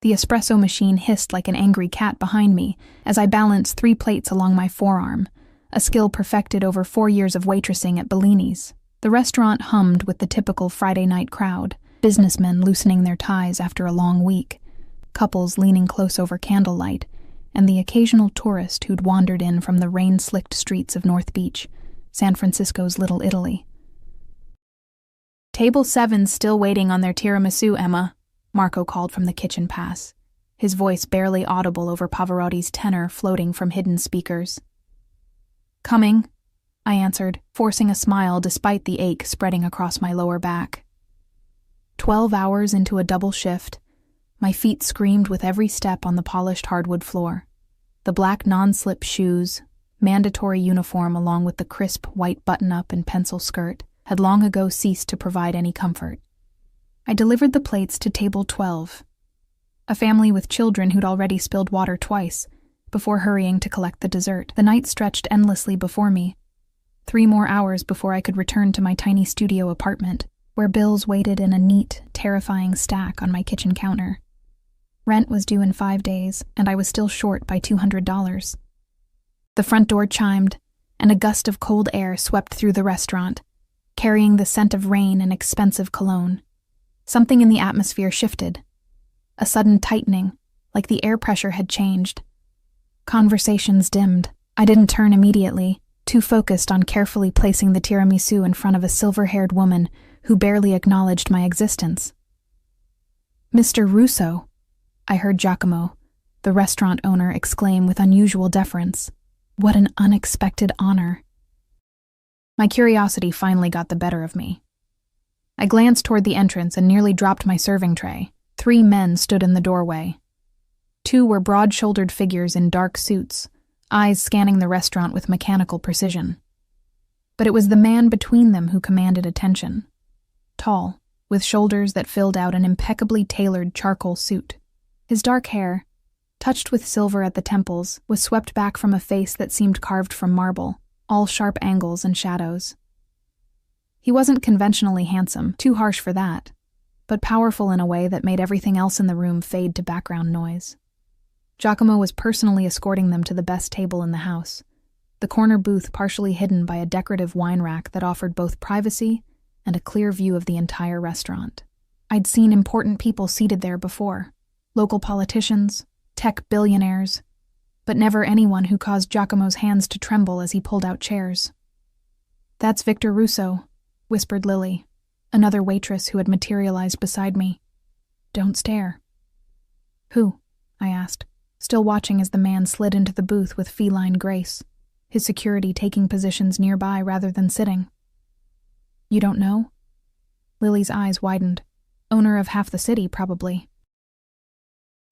The espresso machine hissed like an angry cat behind me as I balanced 3 plates along my forearm, a skill perfected over 4 years of waitressing at Bellini's. The restaurant hummed with the typical Friday night crowd, businessmen loosening their ties after a long week, couples leaning close over candlelight, and the occasional tourist who'd wandered in from the rain-slicked streets of North Beach, San Francisco's Little Italy. "Table 7's still waiting on their tiramisu, Emma," Marco called from the kitchen pass, his voice barely audible over Pavarotti's tenor floating from hidden speakers. "Coming," I answered, forcing a smile despite the ache spreading across my lower back. 12 hours into a double shift, my feet screamed with every step on the polished hardwood floor. The black non-slip shoes, mandatory uniform along with the crisp white button-up and pencil skirt, had long ago ceased to provide any comfort. I delivered the plates to table 12, a family with children who'd already spilled water twice, before hurrying to collect the dessert. The night stretched endlessly before me. 3 more hours before I could return to my tiny studio apartment, where bills waited in a neat, terrifying stack on my kitchen counter. Rent was due in 5 days, and I was still short by $200. The front door chimed, and a gust of cold air swept through the restaurant, carrying the scent of rain and expensive cologne. Something in the atmosphere shifted. A sudden tightening, like the air pressure had changed. Conversations dimmed. I didn't turn immediately, too focused on carefully placing the tiramisu in front of a silver-haired woman who barely acknowledged my existence. "Mr. Russo," I heard Giacomo, the restaurant owner, exclaim with unusual deference. What an unexpected honor. My curiosity finally got the better of me. I glanced toward the entrance and nearly dropped my serving tray. 3 men stood in the doorway. 2 were broad-shouldered figures in dark suits, eyes scanning the restaurant with mechanical precision. But it was the man between them who commanded attention. Tall, with shoulders that filled out an impeccably tailored charcoal suit. His dark hair, touched with silver at the temples, was swept back from a face that seemed carved from marble, all sharp angles and shadows. He wasn't conventionally handsome, too harsh for that, but powerful in a way that made everything else in the room fade to background noise. Giacomo was personally escorting them to the best table in the house, the corner booth partially hidden by a decorative wine rack that offered both privacy and a clear view of the entire restaurant. I'd seen important people seated there before, local politicians, tech billionaires, but never anyone who caused Giacomo's hands to tremble as he pulled out chairs. "That's Victor Russo," whispered Lily, another waitress who had materialized beside me. "Don't stare." "Who?" I asked, still watching as the man slid into the booth with feline grace, his security taking positions nearby rather than sitting. "You don't know?" Lily's eyes widened. "Owner of half the city, probably."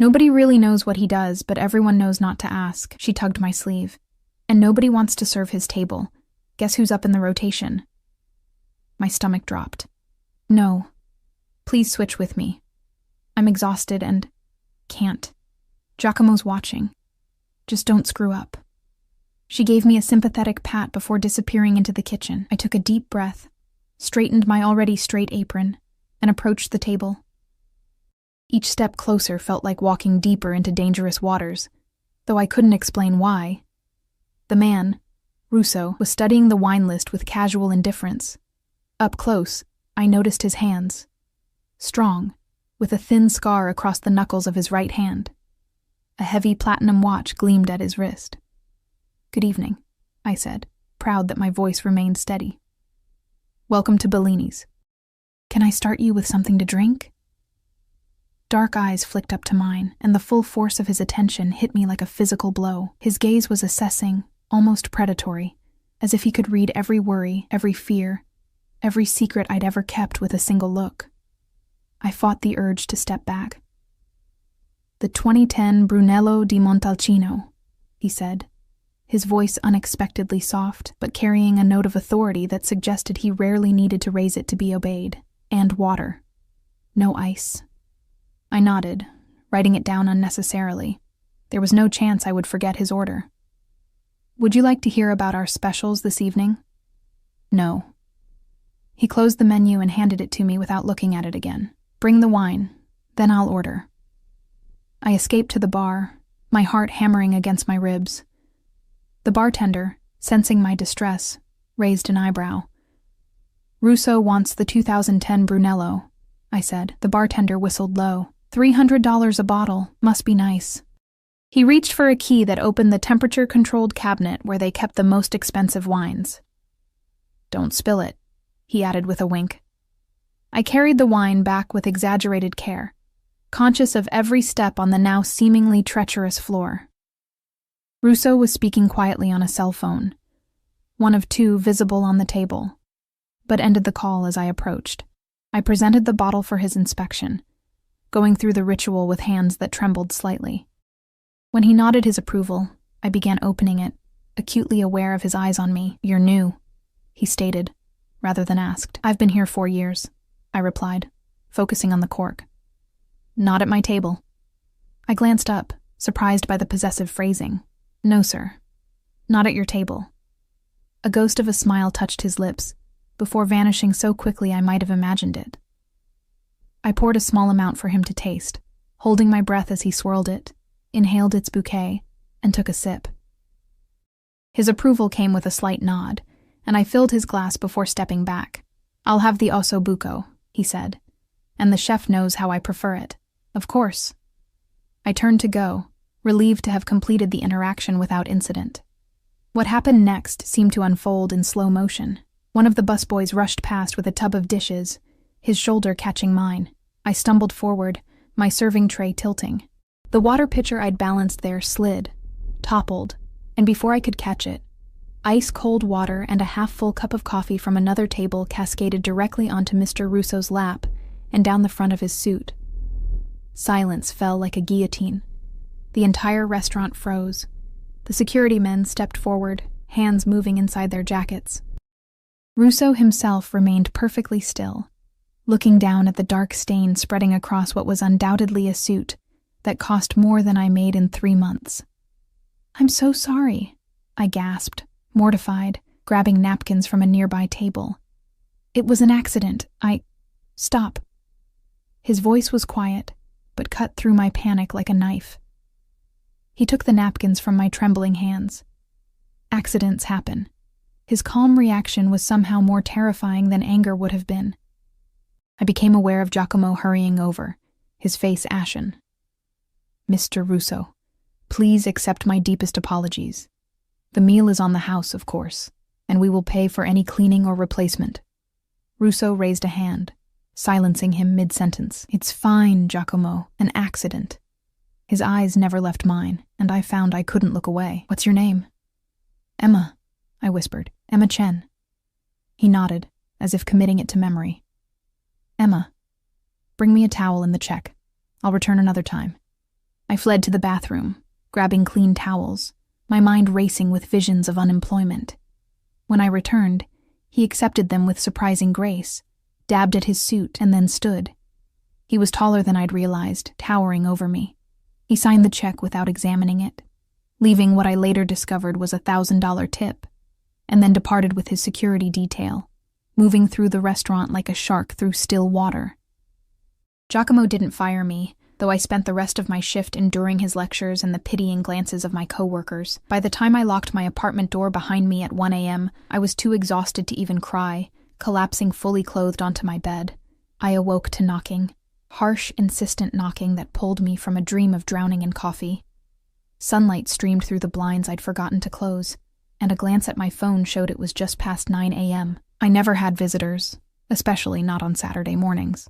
"Nobody really knows what he does, but everyone knows not to ask," she tugged my sleeve. "And nobody wants to serve his table. Guess who's up in the rotation?" My stomach dropped. "No. Please switch with me. I'm exhausted and can't. Giacomo's watching. Just don't screw up." She gave me a sympathetic pat before disappearing into the kitchen. I took a deep breath, straightened my already straight apron, and approached the table. Each step closer felt like walking deeper into dangerous waters, though I couldn't explain why. The man, Russo, was studying the wine list with casual indifference. Up close, I noticed his hands. Strong, with a thin scar across the knuckles of his right hand. A heavy platinum watch gleamed at his wrist. "Good evening," I said, proud that my voice remained steady. "Welcome to Bellini's. Can I start you with something to drink?" Dark eyes flicked up to mine, and the full force of his attention hit me like a physical blow. His gaze was assessing, almost predatory, as if he could read every worry, every fear, every secret I'd ever kept with a single look. I fought the urge to step back. "The 2010 Brunello di Montalcino," he said, his voice unexpectedly soft, but carrying a note of authority that suggested he rarely needed to raise it to be obeyed. "And water. No ice." I nodded, writing it down unnecessarily. There was no chance I would forget his order. "Would you like to hear about our specials this evening?" "No." He closed the menu and handed it to me without looking at it again. "Bring the wine, then I'll order." I escaped to the bar, my heart hammering against my ribs. The bartender, sensing my distress, raised an eyebrow. "Russo wants the 2010 Brunello," I said. The bartender whistled low. $300 a bottle, must be nice. He reached for a key that opened the temperature-controlled cabinet where they kept the most expensive wines. "Don't spill it," he added with a wink. I carried the wine back with exaggerated care, conscious of every step on the now seemingly treacherous floor. Russo was speaking quietly on a cell phone, one of two visible on the table, but ended the call as I approached. I presented the bottle for his inspection, going through the ritual with hands that trembled slightly. When he nodded his approval, I began opening it, acutely aware of his eyes on me. "You're new," he stated, rather than asked. "I've been here 4 years," I replied, focusing on the cork. "Not at my table." I glanced up, surprised by the possessive phrasing. "No, sir. Not at your table." A ghost of a smile touched his lips, before vanishing so quickly I might have imagined it. I poured a small amount for him to taste, holding my breath as he swirled it, inhaled its bouquet, and took a sip. His approval came with a slight nod, and I filled his glass before stepping back. "I'll have the osso buco," he said, "and the chef knows how I prefer it." "Of course." I turned to go, relieved to have completed the interaction without incident. What happened next seemed to unfold in slow motion. One of the busboys rushed past with a tub of dishes, his shoulder catching mine. I stumbled forward, my serving tray tilting. The water pitcher I'd balanced there slid, toppled, and before I could catch it, ice-cold water and a half-full cup of coffee from another table cascaded directly onto Mr. Russo's lap and down the front of his suit. Silence fell like a guillotine. The entire restaurant froze. The security men stepped forward, hands moving inside their jackets. Russo himself remained perfectly still, looking down at the dark stain spreading across what was undoubtedly a suit that cost more than I made in 3 months. "I'm so sorry," I gasped, mortified, grabbing napkins from a nearby table. "It was an accident. Stop." His voice was quiet, but cut through my panic like a knife. He took the napkins from my trembling hands. Accidents happen. His calm reaction was somehow more terrifying than anger would have been. I became aware of Giacomo hurrying over, his face ashen. "Mr. Russo, please accept my deepest apologies. The meal is on the house, of course, and we will pay for any cleaning or replacement." Russo raised a hand, silencing him mid-sentence. "It's fine, Giacomo, an accident." His eyes never left mine, and I found I couldn't look away. "What's your name?" "Emma," I whispered. "Emma Chen." He nodded, as if committing it to memory. "Emma, bring me a towel and the check. I'll return another time." I fled to the bathroom, grabbing clean towels, my mind racing with visions of unemployment. When I returned, he accepted them with surprising grace, dabbed at his suit, and then stood. He was taller than I'd realized, towering over me. He signed the check without examining it, leaving what I later discovered was a $1,000 tip, and then departed with his security detail, moving through the restaurant like a shark through still water. Giacomo didn't fire me, though I spent the rest of my shift enduring his lectures and the pitying glances of my coworkers. By the time I locked my apartment door behind me at 1 a.m., I was too exhausted to even cry, collapsing fully clothed onto my bed. I awoke to knocking, harsh, insistent knocking that pulled me from a dream of drowning in coffee. Sunlight streamed through the blinds I'd forgotten to close, and a glance at my phone showed it was just past 9 a.m. I never had visitors, especially not on Saturday mornings.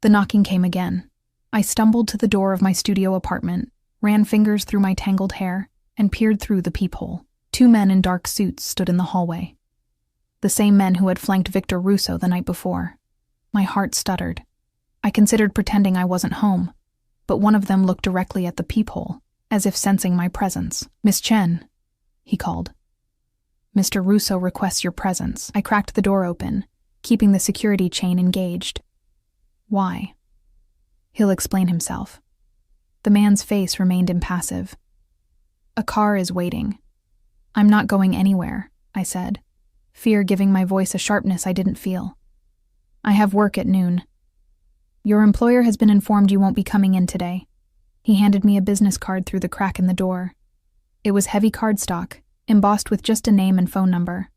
The knocking came again. I stumbled to the door of my studio apartment, ran fingers through my tangled hair, and peered through the peephole. 2 men in dark suits stood in the hallway. The same men who had flanked Victor Russo the night before. My heart stuttered. I considered pretending I wasn't home, but one of them looked directly at the peephole, as if sensing my presence. "Miss Chen," he called. "Mr. Russo requests your presence." I cracked the door open, keeping the security chain engaged. "Why?" "He'll explain himself." The man's face remained impassive. "A car is waiting." "I'm not going anywhere," I said, fear giving my voice a sharpness I didn't feel. "I have work at noon." "Your employer has been informed you won't be coming in today." He handed me a business card through the crack in the door. It was heavy cardstock, embossed with just a name and phone number.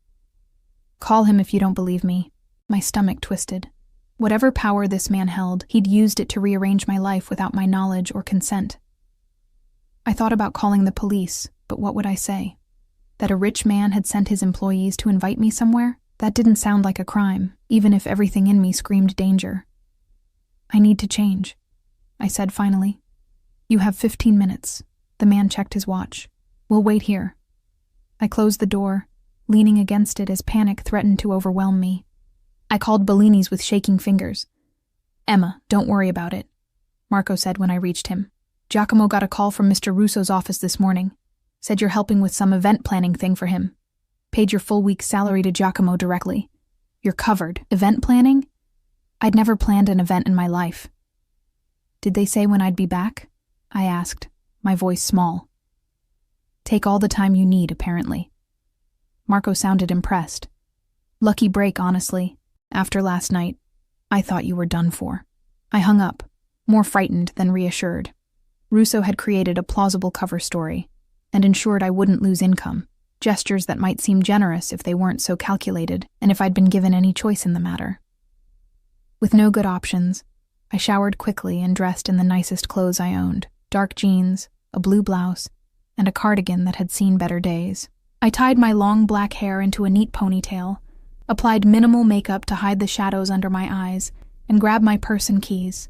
Call him if you don't believe me. My stomach twisted. Whatever power this man held, he'd used it to rearrange my life without my knowledge or consent. I thought about calling the police, but what would I say? That a rich man had sent his employees to invite me somewhere? That didn't sound like a crime, even if everything in me screamed danger. I need to change, I said finally. You have 15 minutes. The man checked his watch. We'll wait here. I closed the door, leaning against it as panic threatened to overwhelm me. I called Bellini's with shaking fingers. Emma, don't worry about it, Marco said when I reached him. Giacomo got a call from Mr. Russo's office this morning. Said you're helping with some event planning thing for him. Paid your full week's salary to Giacomo directly. You're covered. Event planning? I'd never planned an event in my life. Did they say when I'd be back? I asked, my voice small. Take all the time you need, apparently. Marco sounded impressed. Lucky break, honestly. After last night, I thought you were done for. I hung up, more frightened than reassured. Russo had created a plausible cover story and ensured I wouldn't lose income, gestures that might seem generous if they weren't so calculated and if I'd been given any choice in the matter. With no good options, I showered quickly and dressed in the nicest clothes I owned, dark jeans, a blue blouse, and a cardigan that had seen better days. I tied my long black hair into a neat ponytail, applied minimal makeup to hide the shadows under my eyes, and grabbed my purse and keys.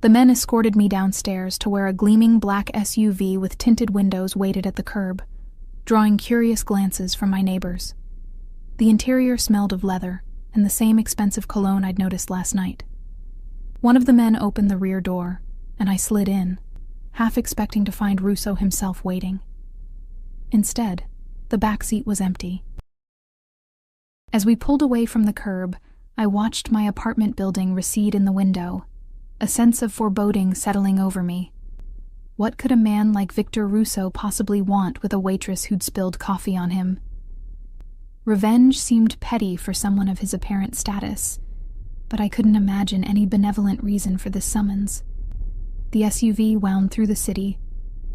The men escorted me downstairs to where a gleaming black SUV with tinted windows waited at the curb, drawing curious glances from my neighbors. The interior smelled of leather and the same expensive cologne I'd noticed last night. One of the men opened the rear door, and I slid in, half expecting to find Russo himself waiting. Instead, the back seat was empty. As we pulled away from the curb, I watched my apartment building recede in the window, a sense of foreboding settling over me. What could a man like Victor Russo possibly want with a waitress who'd spilled coffee on him? Revenge seemed petty for someone of his apparent status, but I couldn't imagine any benevolent reason for this summons. The SUV wound through the city,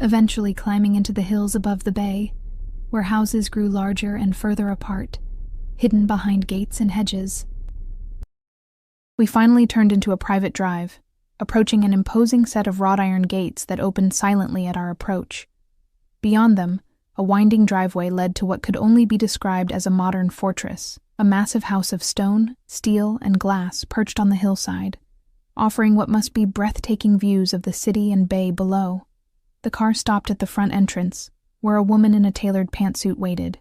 eventually climbing into the hills above the bay, where houses grew larger and further apart, hidden behind gates and hedges. We finally turned into a private drive, approaching an imposing set of wrought iron gates that opened silently at our approach. Beyond them, a winding driveway led to what could only be described as a modern fortress, a massive house of stone, steel, and glass perched on the hillside, offering what must be breathtaking views of the city and bay below. The car stopped at the front entrance, where a woman in a tailored pantsuit waited.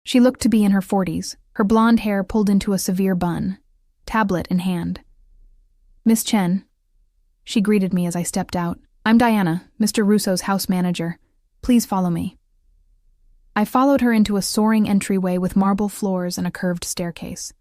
She looked to be in her 40s, her blonde hair pulled into a severe bun, tablet in hand. Miss Chen. She greeted me as I stepped out. I'm Diana, Mr. Russo's house manager. Please follow me. I followed her into a soaring entryway with marble floors and a curved staircase.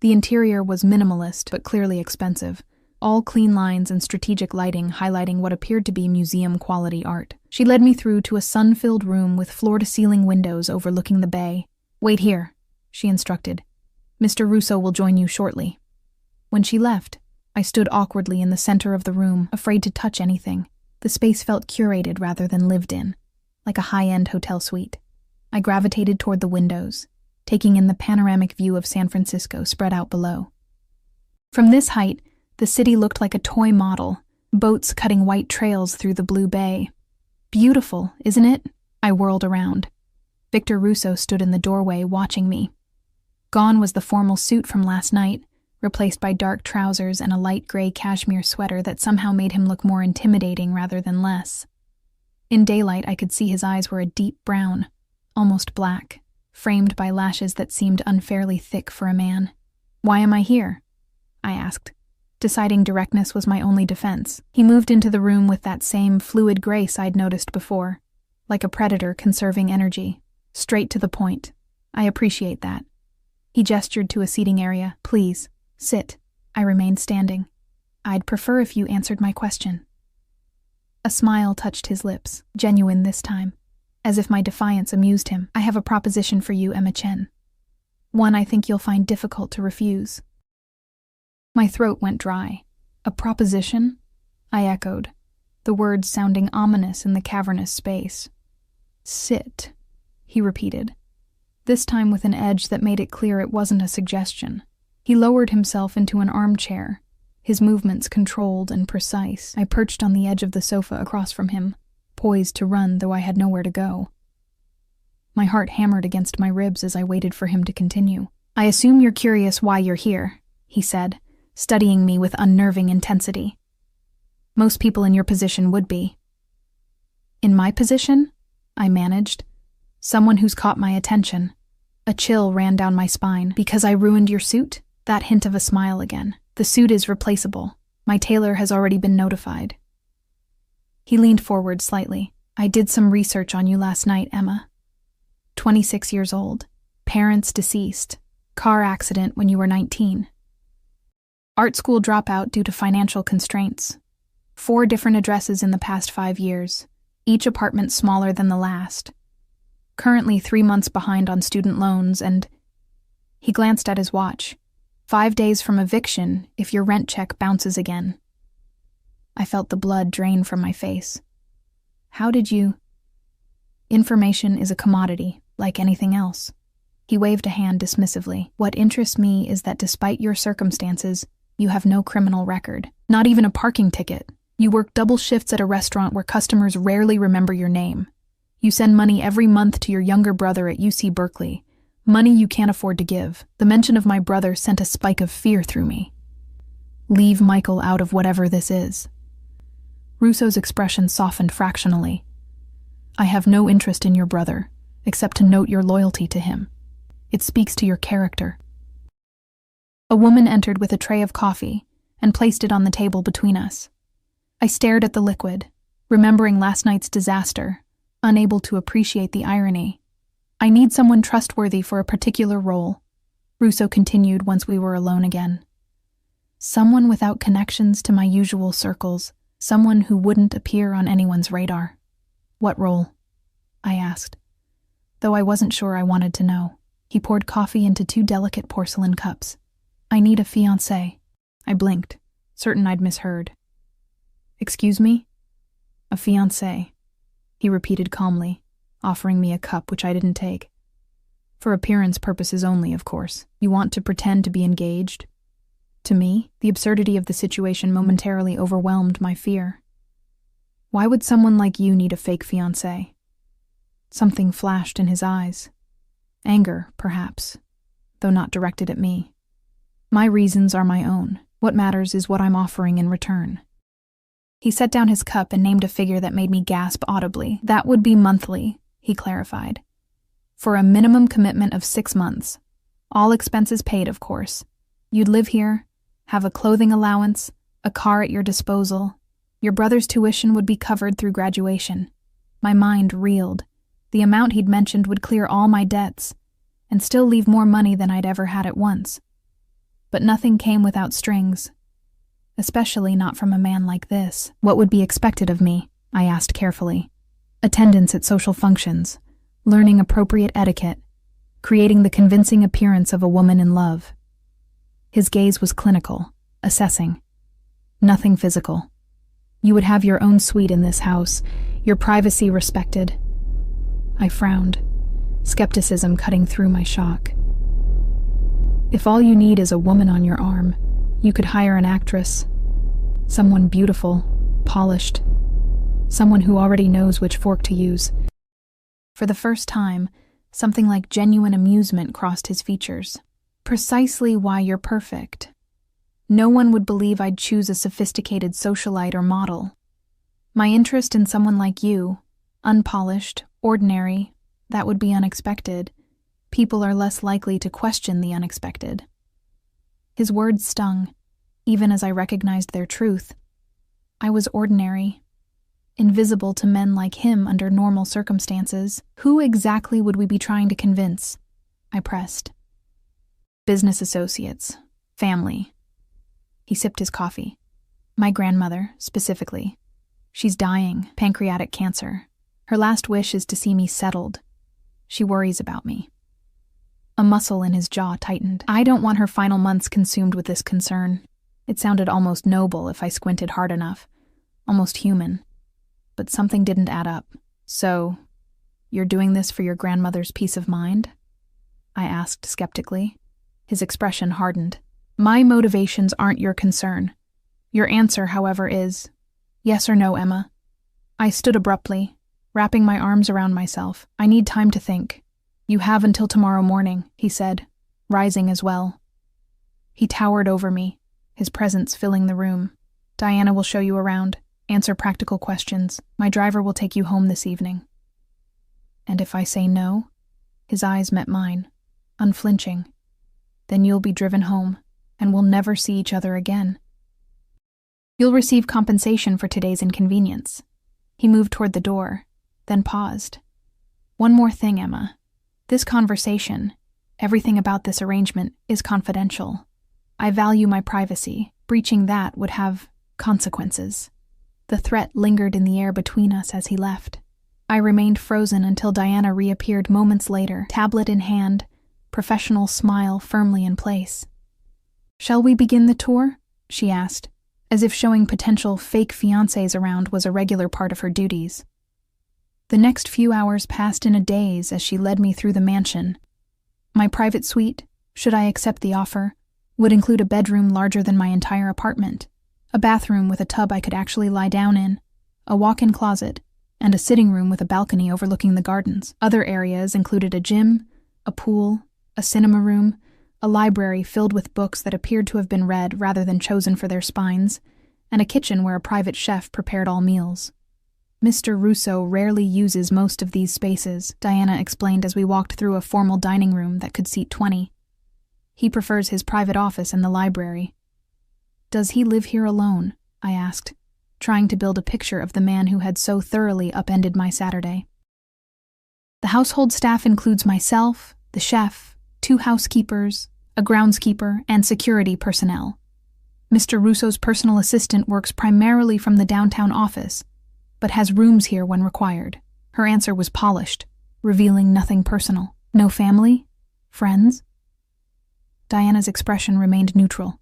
The interior was minimalist but clearly expensive, all clean lines and strategic lighting highlighting what appeared to be museum-quality art. She led me through to a sun-filled room with floor-to-ceiling windows overlooking the bay. Wait here, she instructed. Mr. Russo will join you shortly. When she left, I stood awkwardly in the center of the room, afraid to touch anything. The space felt curated rather than lived in, like a high-end hotel suite. I gravitated toward the windows, taking in the panoramic view of San Francisco spread out below. From this height, the city looked like a toy model, boats cutting white trails through the blue bay. Beautiful, isn't it? I whirled around. Victor Russo stood in the doorway watching me. Gone was the formal suit from last night, replaced by dark trousers and a light gray cashmere sweater that somehow made him look more intimidating rather than less. In daylight, I could see his eyes were a deep brown, almost black, framed by lashes that seemed unfairly thick for a man. Why am I here? I asked, deciding directness was my only defense. He moved into the room with that same fluid grace I'd noticed before, like a predator conserving energy. Straight to the point. I appreciate that. He gestured to a seating area. Please, sit. I remained standing. I'd prefer if you answered my question. A smile touched his lips, genuine this time, as if my defiance amused him. I have a proposition for you, Emma Chen. One I think you'll find difficult to refuse. My throat went dry. A proposition? I echoed. the words sounding ominous in the cavernous space. "Sit," he repeated, this time with an edge that made it clear it wasn't a suggestion. He lowered himself into an armchair, his movements controlled and precise. I perched on the edge of the sofa across from him, poised to run though I had nowhere to go. My heart hammered against my ribs as I waited for him to continue. "I assume you're curious why you're here," he said, studying me with unnerving intensity. "Most people in your position would be." "In my position?" I managed. "Someone who's caught my attention." A chill ran down my spine. "Because I ruined your suit?" That hint of a smile again. "The suit is replaceable. My tailor has already been notified." He leaned forward slightly. "I did some research on you last night, Emma. 26 years old. Parents deceased. Car accident when you were 19. Art school dropout due to financial constraints. 4 different addresses in the past 5 years, each apartment smaller than the last. Currently 3 months behind on student loans and..." He glanced at his watch. 5 days from eviction if your rent check bounces again." I felt the blood drain from my face. "How did you..." "Information is a commodity, like anything else." He waved a hand dismissively. "What interests me is that despite your circumstances, you have no criminal record. Not even a parking ticket. You work double shifts at a restaurant where customers rarely remember your name. You send money every month to your younger brother at UC Berkeley. Money you can't afford to give. The mention of my brother sent a spike of fear through me. Leave Michael out of whatever this is." Russo's expression softened fractionally. "I have no interest in your brother, except to note your loyalty to him. It speaks to your character." A woman entered with a tray of coffee and placed it on the table between us. I stared at the liquid, remembering last night's disaster, unable to appreciate the irony. "I need someone trustworthy for a particular role," Russo continued once we were alone again. "Someone without connections to my usual circles, someone who wouldn't appear on anyone's radar." "What role?" I asked, though I wasn't sure I wanted to know. He poured coffee into 2 delicate porcelain cups. "I need a fiancé." I blinked, certain I'd misheard. "Excuse me?" "A fiancé," he repeated calmly, offering me a cup which I didn't take. "For appearance purposes only, of course. You want to pretend to be engaged?" To me, the absurdity of the situation momentarily overwhelmed my fear. "Why would someone like you need a fake fiancé?" Something flashed in his eyes. Anger, perhaps, though not directed at me. "My reasons are my own. What matters is what I'm offering in return." He set down his cup and named a figure that made me gasp audibly. "That would be monthly," he clarified. "For a minimum commitment of 6 months. All expenses paid, of course. You'd live here, have a clothing allowance, a car at your disposal. Your brother's tuition would be covered through graduation." My mind reeled. The amount he'd mentioned would clear all my debts, and still leave more money than I'd ever had at once. But nothing came without strings. Especially not from a man like this. "What would be expected of me?" I asked carefully. "Attendance at social functions, learning appropriate etiquette, creating the convincing appearance of a woman in love." His gaze was clinical, assessing. "Nothing physical. You would have your own suite in this house, your privacy respected." I frowned, skepticism cutting through my shock. "If all you need is a woman on your arm, you could hire an actress. Someone beautiful, polished. Someone who already knows which fork to use." For the first time, something like genuine amusement crossed his features. "Precisely why you're perfect. No one would believe I'd choose a sophisticated socialite or model. My interest in someone like you, unpolished, ordinary, that would be unexpected. People are less likely to question the unexpected." His words stung, even as I recognized their truth. I was ordinary, invisible to men like him under normal circumstances. "Who exactly would we be trying to convince?" I pressed. "Business associates, family." He sipped his coffee. "My grandmother, specifically. She's dying, pancreatic cancer. Her last wish is to see me settled. She worries about me." A muscle in his jaw tightened. "I don't want her final months consumed with this concern." It sounded almost noble if I squinted hard enough, almost human. but something didn't add up. So, you're doing this for your grandmother's peace of mind? I asked skeptically. His expression hardened. My motivations aren't your concern. Your answer, however, is yes or no, Emma. I stood abruptly, wrapping my arms around myself. I need time to think. You have until tomorrow morning, he said, rising as well. He towered over me, his presence filling the room. Diana will show you around, answer practical questions. My driver will take you home this evening. And if I say no? His eyes met mine, unflinching. Then you'll be driven home, and we'll never see each other again. You'll receive compensation for today's inconvenience. He moved toward the door, then paused. One more thing, Emma. This conversation, everything about this arrangement, is confidential. I value my privacy. Breaching that would have consequences. The threat lingered in the air between us as he left. I remained frozen until Diana reappeared moments later, tablet in hand, professional smile firmly in place. Shall we begin the tour? She asked, as if showing potential fake fiancés around was a regular part of her duties. The next few hours passed in a daze as she led me through the mansion. My private suite, should I accept the offer, would include a bedroom larger than my entire apartment, a bathroom with a tub I could actually lie down in, a walk-in closet, and a sitting room with a balcony overlooking the gardens. Other areas included a gym, a pool, a cinema room, a library filled with books that appeared to have been read rather than chosen for their spines, and a kitchen where a private chef prepared all meals. Mr. Russo rarely uses most of these spaces, Diana explained as we walked through a formal dining room that could seat 20. He prefers his private office and the library. Does he live here alone? I asked, trying to build a picture of the man who had so thoroughly upended my Saturday. The household staff includes myself, the chef, 2 housekeepers, a groundskeeper, and security personnel. Mr. Russo's personal assistant works primarily from the downtown office, but has rooms here when required. Her answer was polished, revealing nothing personal. No family? Friends? Diana's expression remained neutral.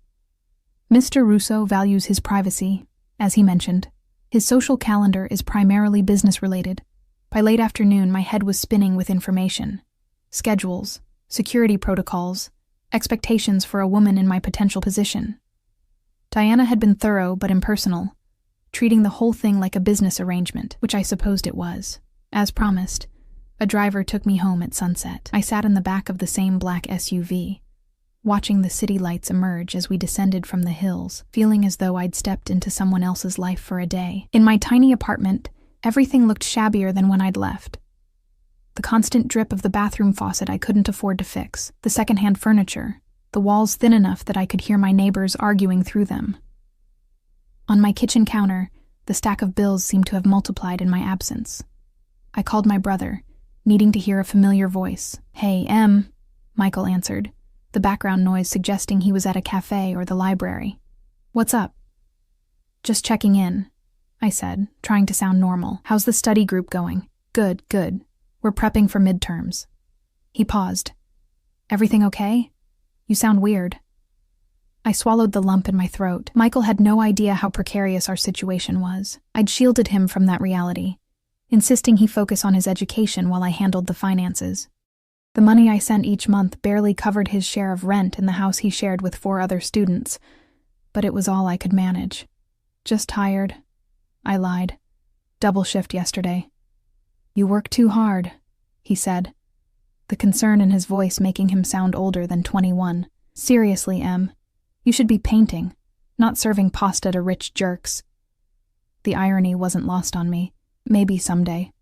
Mr. Russo values his privacy, as he mentioned. His social calendar is primarily business-related. By late afternoon, my head was spinning with information. Schedules, security protocols, expectations for a woman in my potential position. Diana had been thorough but impersonal, treating the whole thing like a business arrangement, which I supposed it was. As promised, a driver took me home at sunset. I sat in the back of the same black SUV, watching the city lights emerge as we descended from the hills, feeling as though I'd stepped into someone else's life for a day. In my tiny apartment, everything looked shabbier than when I'd left. The constant drip of the bathroom faucet I couldn't afford to fix, the secondhand furniture, the walls thin enough that I could hear my neighbors arguing through them. On my kitchen counter, the stack of bills seemed to have multiplied in my absence. I called my brother, needing to hear a familiar voice. "Hey, Em," Michael answered, the background noise suggesting he was at a cafe or the library. "What's up?" "Just checking in," I said, trying to sound normal. "How's the study group going?" Good. We're prepping for midterms." He paused. "Everything okay? You sound weird." I swallowed the lump in my throat. Michael had no idea how precarious our situation was. I'd shielded him from that reality, insisting he focus on his education while I handled the finances. The money I sent each month barely covered his share of rent in the house he shared with 4 other students, but it was all I could manage. "Just tired," I lied. "Double shift yesterday." "You work too hard," he said, the concern in his voice making him sound older than 21. "Seriously, Em, you should be painting, not serving pasta to rich jerks." The irony wasn't lost on me. Maybe someday.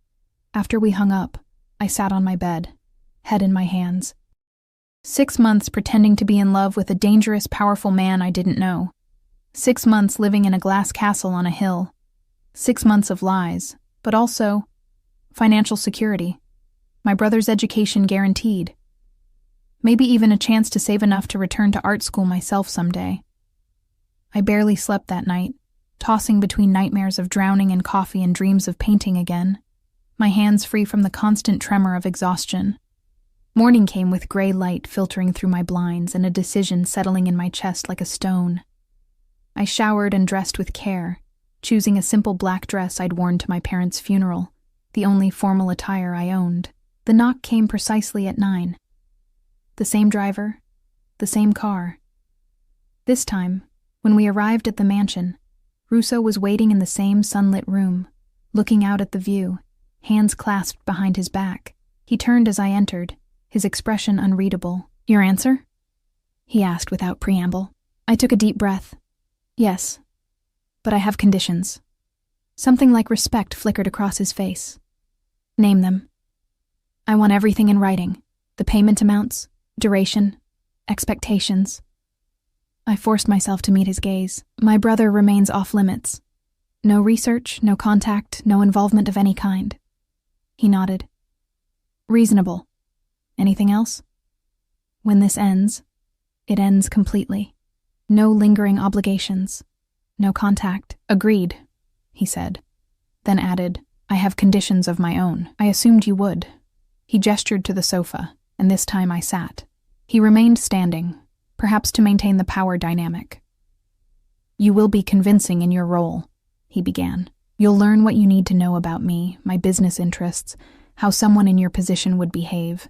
After we hung up, I sat on my bed, head in my hands. 6 months pretending to be in love with a dangerous, powerful man I didn't know. 6 months living in a glass castle on a hill. 6 months of lies, but also financial security. My brother's education guaranteed. Maybe even a chance to save enough to return to art school myself someday. I barely slept that night, tossing between nightmares of drowning in coffee and dreams of painting again, my hands free from the constant tremor of exhaustion. Morning came with gray light filtering through my blinds and a decision settling in my chest like a stone. I showered and dressed with care, choosing a simple black dress I'd worn to my parents' funeral, the only formal attire I owned. The knock came precisely at 9. The same driver, the same car. This time, when we arrived at the mansion, Russo was waiting in the same sunlit room, looking out at the view, hands clasped behind his back. He turned as I entered, his expression unreadable. "Your answer?" he asked without preamble. I took a deep breath. "Yes, but I have conditions." Something like respect flickered across his face. "Name them." "I want everything in writing. The payment amounts, duration, expectations." I forced myself to meet his gaze. "My brother remains off limits. No research, no contact, no involvement of any kind." He nodded. "Reasonable. Anything else?" "When this ends, it ends completely. No lingering obligations. No contact." "Agreed," he said, then added, "I have conditions of my own. I assumed you would." He gestured to the sofa, and this time I sat. He remained standing, perhaps to maintain the power dynamic. "You will be convincing in your role," he began. "You'll learn what you need to know about me, my business interests, how someone in your position would behave.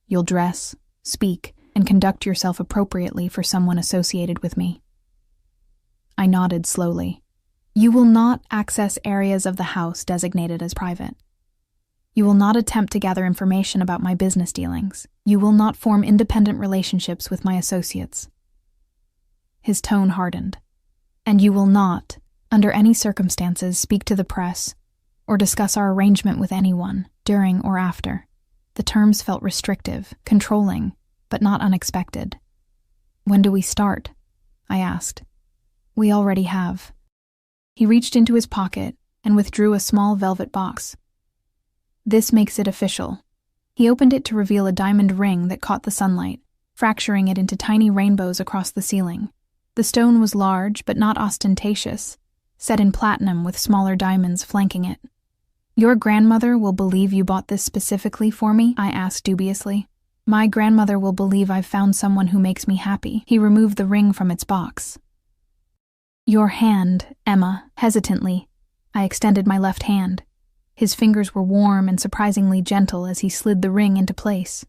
You'll dress, speak, and conduct yourself appropriately for someone associated with me." I nodded slowly. "You will not access areas of the house designated as private. You will not attempt to gather information about my business dealings. You will not form independent relationships with my associates." His tone hardened. "And you will not, under any circumstances, speak to the press or discuss our arrangement with anyone, during or after." The terms felt restrictive, controlling, but not unexpected. "When do we start?" I asked. "We already have." He reached into his pocket and withdrew a small velvet box. "This makes it official." He opened it to reveal a diamond ring that caught the sunlight, fracturing it into tiny rainbows across the ceiling. The stone was large but not ostentatious, set in platinum with smaller diamonds flanking it. "Your grandmother will believe you bought this specifically for me?" I asked dubiously. "My grandmother will believe I've found someone who makes me happy." He removed the ring from its box. "Your hand, Emma," hesitantly. I extended my left hand. His fingers were warm and surprisingly gentle as he slid the ring into place.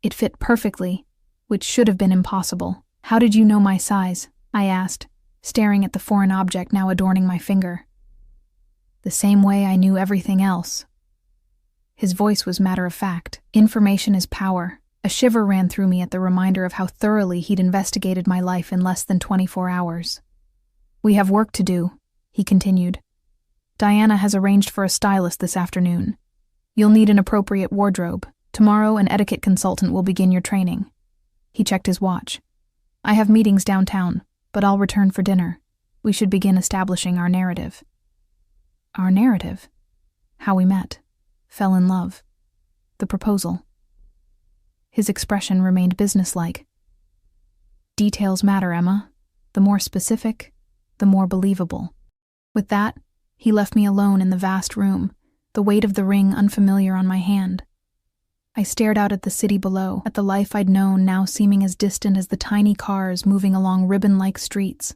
It fit perfectly, which should have been impossible. "How did you know my size?" I asked, staring at the foreign object now adorning my finger. "The same way I knew everything else." His voice was matter-of-fact. "Information is power." A shiver ran through me at the reminder of how thoroughly he'd investigated my life in less than 24 hours. "We have work to do," he continued. "Diana has arranged for a stylist this afternoon. You'll need an appropriate wardrobe. Tomorrow an etiquette consultant will begin your training." He checked his watch. "I have meetings downtown, but I'll return for dinner. We should begin establishing our narrative." Our narrative? How we met, fell in love, the proposal. His expression remained businesslike. "Details matter, Emma. The more specific, the more believable." With that, he left me alone in the vast room, the weight of the ring unfamiliar on my hand. I stared out at the city below, at the life I'd known now seeming as distant as the tiny cars moving along ribbon-like streets.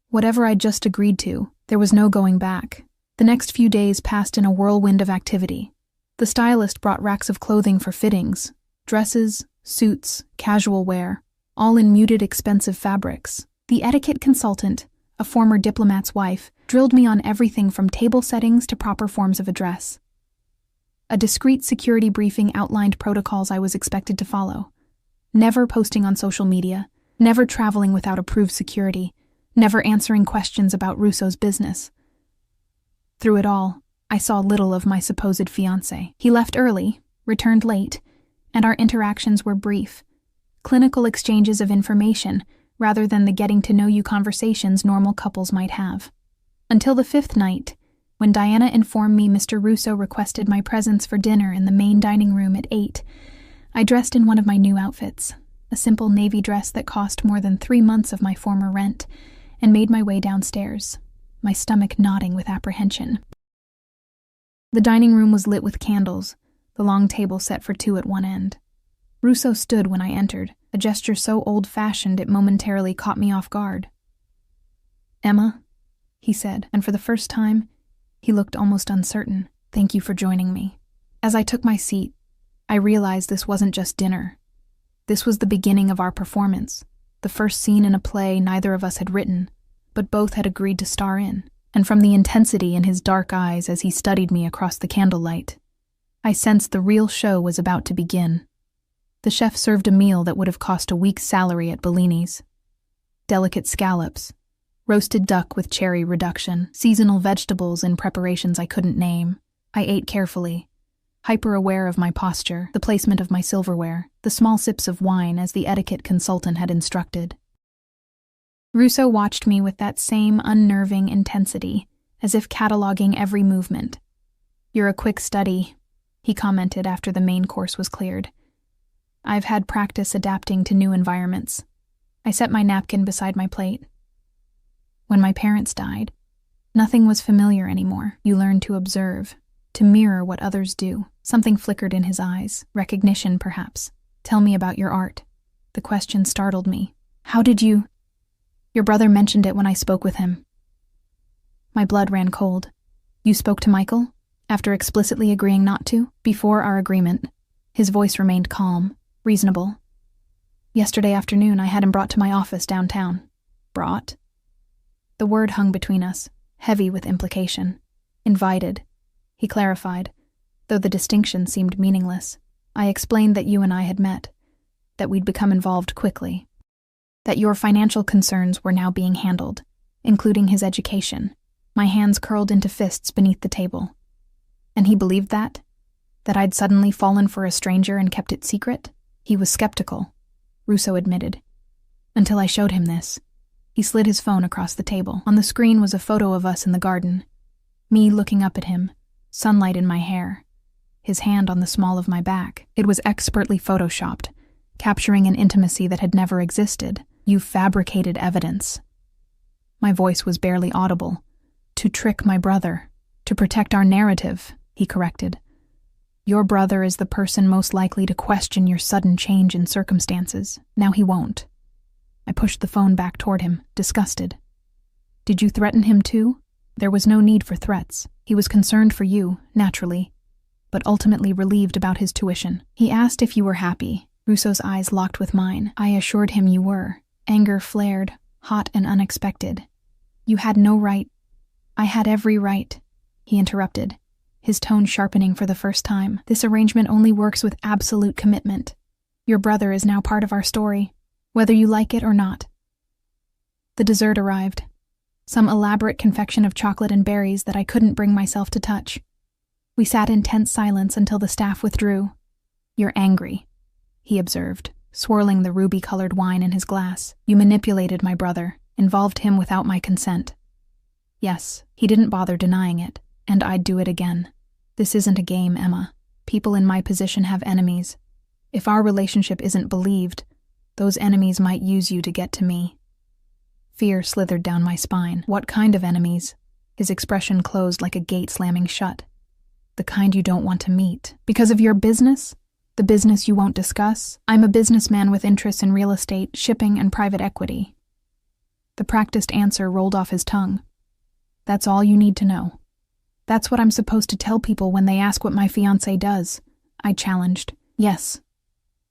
Whatever I'd just agreed to, there was no going back. The next few days passed in a whirlwind of activity. The stylist brought racks of clothing for fittings, dresses, suits, casual wear, all in muted, expensive fabrics. The etiquette consultant, a former diplomat's wife, drilled me on everything from table settings to proper forms of address. A discreet security briefing outlined protocols I was expected to follow. Never posting on social media, never traveling without approved security, never answering questions about Russo's business. Through it all, I saw little of my supposed fiancé. He left early, returned late, and our interactions were brief. Clinical exchanges of information, rather than the getting-to-know-you conversations normal couples might have. Until the 5th night, when Diana informed me Mr. Russo requested my presence for dinner in the main dining room at 8, I dressed in one of my new outfits, a simple navy dress that cost more than 3 months of my former rent, and made my way downstairs, my stomach knotting with apprehension. The dining room was lit with candles, the long table set for 2 at one end. Russo stood when I entered, a gesture so old-fashioned it momentarily caught me off guard. "Emma, he said, and for the first time, he looked almost uncertain. Thank you for joining me. As I took my seat, I realized this wasn't just dinner. This was the beginning of our performance, the first scene in a play neither of us had written, but both had agreed to star in, and from the intensity in his dark eyes as he studied me across the candlelight, I sensed the real show was about to begin. The chef served a meal that would have cost a week's salary at Bellini's. Delicate scallops, roasted duck with cherry reduction, seasonal vegetables in preparations I couldn't name. I ate carefully, hyper-aware of my posture, the placement of my silverware, the small sips of wine as the etiquette consultant had instructed. Russo watched me with that same unnerving intensity, as if cataloging every movement. "You're a quick study," he commented after the main course was cleared. "I've had practice adapting to new environments." I set my napkin beside my plate. "When my parents died, nothing was familiar anymore. You learn to observe, to mirror what others do." Something flickered in his eyes, recognition perhaps. "Tell me about your art." The question startled me. "How did you—" "Your brother mentioned it when I spoke with him." My blood ran cold. "You spoke to Michael? After explicitly agreeing not to?" "Before our agreement." His voice remained calm, reasonable. "Yesterday afternoon I had him brought to my office downtown." "Brought?" The word hung between us, heavy with implication. "Invited," he clarified, though the distinction seemed meaningless. I explained that you and I had met, that we'd become involved quickly, that your financial concerns were now being handled, including his education. My hands curled into fists beneath the table. And he believed that? That I'd suddenly fallen for a stranger and kept it secret? He was skeptical, Russo admitted. Until I showed him this. He slid his phone across the table. On the screen was a photo of us in the garden. Me looking up at him, sunlight in my hair, his hand on the small of my back. It was expertly photoshopped, capturing an intimacy that had never existed. "You fabricated evidence." My voice was barely audible. "To trick my brother, to protect our narrative," he corrected. "Your brother is the person most likely to question your sudden change in circumstances. Now he won't." I pushed the phone back toward him, disgusted. "Did you threaten him too?" "There was no need for threats. He was concerned for you, naturally, but ultimately relieved about his tuition. He asked if you were happy." Russo's eyes locked with mine. I assured him you were. Anger flared, hot and unexpected. "You had no right." "I had every right," he interrupted, his tone sharpening for the first time. "This arrangement only works with absolute commitment. Your brother is now part of our story, whether you like it or not." The dessert arrived. Some elaborate confection of chocolate and berries that I couldn't bring myself to touch. We sat in tense silence until the staff withdrew. "You're angry," he observed, swirling the ruby-colored wine in his glass. "You manipulated my brother, involved him without my consent." "Yes," he didn't bother denying it, "and I'd do it again. This isn't a game, Emma. People in my position have enemies. If our relationship isn't believed, those enemies might use you to get to me." Fear slithered down my spine. "What kind of enemies?" His expression closed like a gate slamming shut. "The kind you don't want to meet. Because of your business? The business you won't discuss? I'm a businessman with interests in real estate, shipping, and private equity." The practiced answer rolled off his tongue. "That's all you need to know." "That's what I'm supposed to tell people when they ask what my fiancé does," I challenged. "Yes.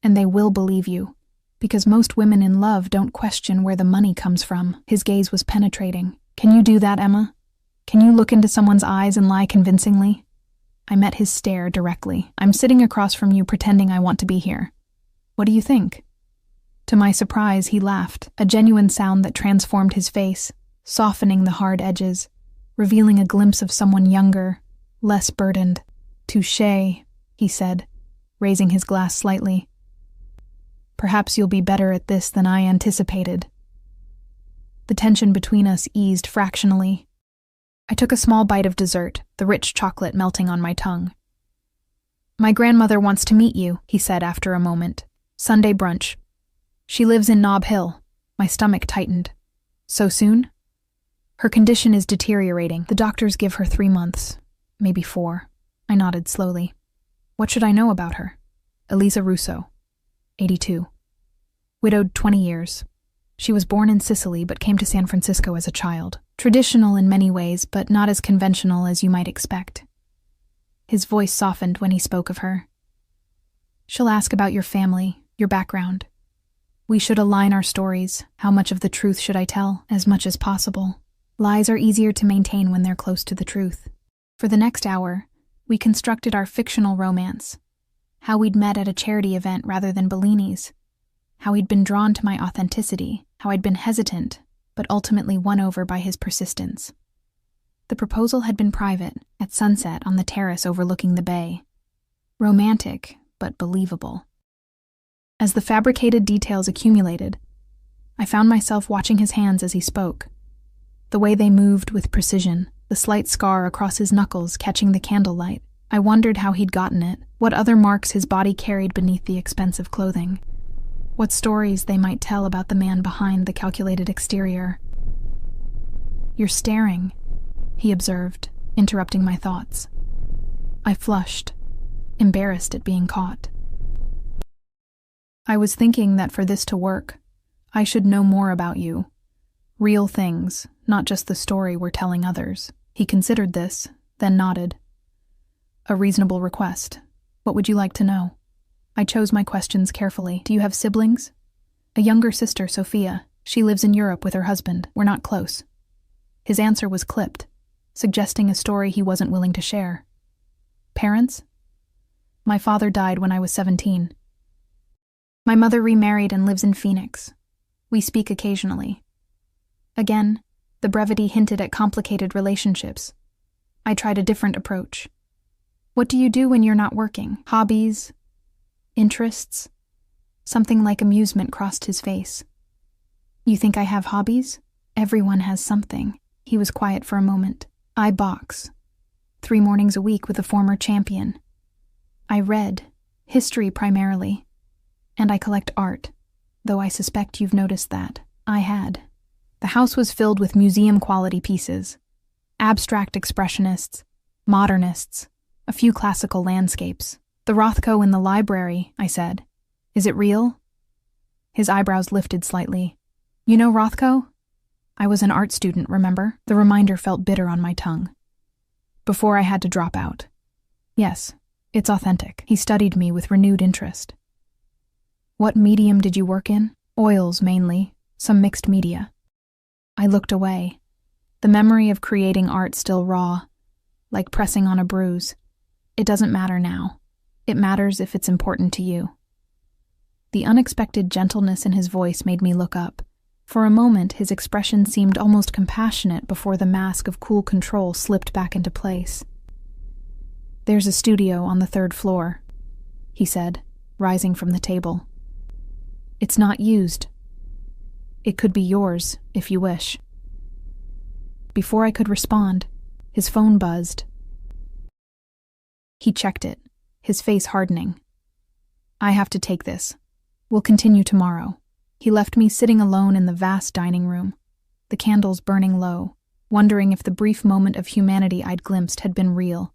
And they will believe you. Because most women in love don't question where the money comes from." His gaze was penetrating. "Can you do that, Emma? Can you look into someone's eyes and lie convincingly?" I met his stare directly. "I'm sitting across from you pretending I want to be here. What do you think?" To my surprise, he laughed, a genuine sound that transformed his face, softening the hard edges, revealing a glimpse of someone younger, less burdened. "Touché," he said, raising his glass slightly. "Perhaps you'll be better at this than I anticipated." The tension between us eased fractionally. I took a small bite of dessert, the rich chocolate melting on my tongue. "My grandmother wants to meet you," he said after a moment. "Sunday brunch. She lives in Nob Hill." My stomach tightened. "So soon?" "Her condition is deteriorating. The doctors give her 3 months, maybe 4. I nodded slowly. "What should I know about her?" "Elisa Russo, 82. Widowed 20 years. She was born in Sicily but came to San Francisco as a child. Traditional in many ways, but not as conventional as you might expect. His voice softened when he spoke of her. She'll ask about your family, your background. We should align our stories. How much of the truth should I tell? As much as possible. Lies are easier to maintain when they're close to the truth. For the next hour, we constructed our fictional romance. How we'd met at a charity event rather than Bellini's. How he'd been drawn to my authenticity. How I'd been hesitant, but ultimately won over by his persistence. The proposal had been private, at sunset on the terrace overlooking the bay. Romantic, but believable. As the fabricated details accumulated, I found myself watching his hands as he spoke. The way they moved with precision, the slight scar across his knuckles catching the candlelight. I wondered how he'd gotten it, what other marks his body carried beneath the expensive clothing. What stories they might tell about the man behind the calculated exterior. "You're staring," he observed, interrupting my thoughts. I flushed, embarrassed at being caught. "I was thinking that for this to work, I should know more about you. Real things, not just the story we're telling others." He considered this, then nodded. "A reasonable request. What would you like to know?" I chose my questions carefully. "Do you have siblings?" "A younger sister, Sophia. She lives in Europe with her husband. We're not close." His answer was clipped, suggesting a story he wasn't willing to share. "Parents?" "My father died when I was 17. My mother remarried and lives in Phoenix. We speak occasionally." Again, the brevity hinted at complicated relationships. I tried a different approach. "What do you do when you're not working? Hobbies? Interests?" Something like amusement crossed his face. "You think I have hobbies? Everyone has something." He was quiet for a moment. "I box. 3 mornings a week with a former champion. I read, history primarily. And I collect art, though I suspect you've noticed that. I had." The house was filled with museum-quality pieces. Abstract expressionists, modernists, a few classical landscapes. "The Rothko in the library," I said. "Is it real?" His eyebrows lifted slightly. "You know Rothko?" "I was an art student, remember?" The reminder felt bitter on my tongue. Before I had to drop out. "Yes, it's authentic." He studied me with renewed interest. "What medium did you work in?" "Oils, mainly. Some mixed media." I looked away, the memory of creating art still raw, like pressing on a bruise. "It doesn't matter now. It matters if it's important to you." The unexpected gentleness in his voice made me look up. For a moment, his expression seemed almost compassionate before the mask of cool control slipped back into place. "There's a studio on the 3rd floor," he said, rising from the table. "It's not used. It could be yours, if you wish." Before I could respond, his phone buzzed. He checked it, his face hardening. "I have to take this. We'll continue tomorrow." He left me sitting alone in the vast dining room, the candles burning low, wondering if the brief moment of humanity I'd glimpsed had been real,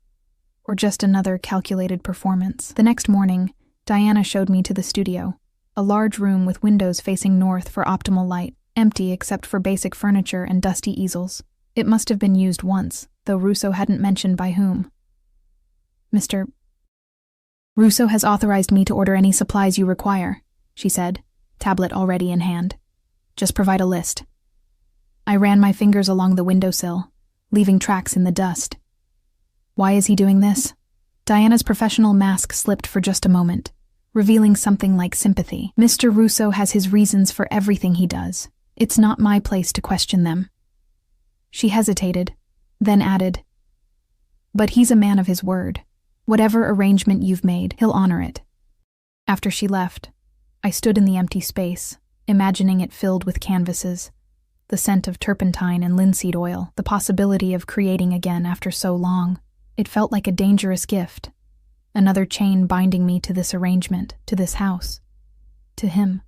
or just another calculated performance. The next morning, Diana showed me to the studio, a large room with windows facing north for optimal light, empty except for basic furniture and dusty easels. It must have been used once, though Russo hadn't mentioned by whom. "Mr. Russo has authorized me to order any supplies you require," she said, tablet already in hand. "Just provide a list." I ran my fingers along the windowsill, leaving tracks in the dust. "Why is he doing this?" Diana's professional mask slipped for just a moment, revealing something like sympathy. "Mr. Russo has his reasons for everything he does. It's not my place to question them." She hesitated, then added, "But he's a man of his word. Whatever arrangement you've made, he'll honor it." After she left, I stood in the empty space, imagining it filled with canvases, the scent of turpentine and linseed oil, the possibility of creating again after so long. It felt like a dangerous gift, another chain binding me to this arrangement, to this house, to him.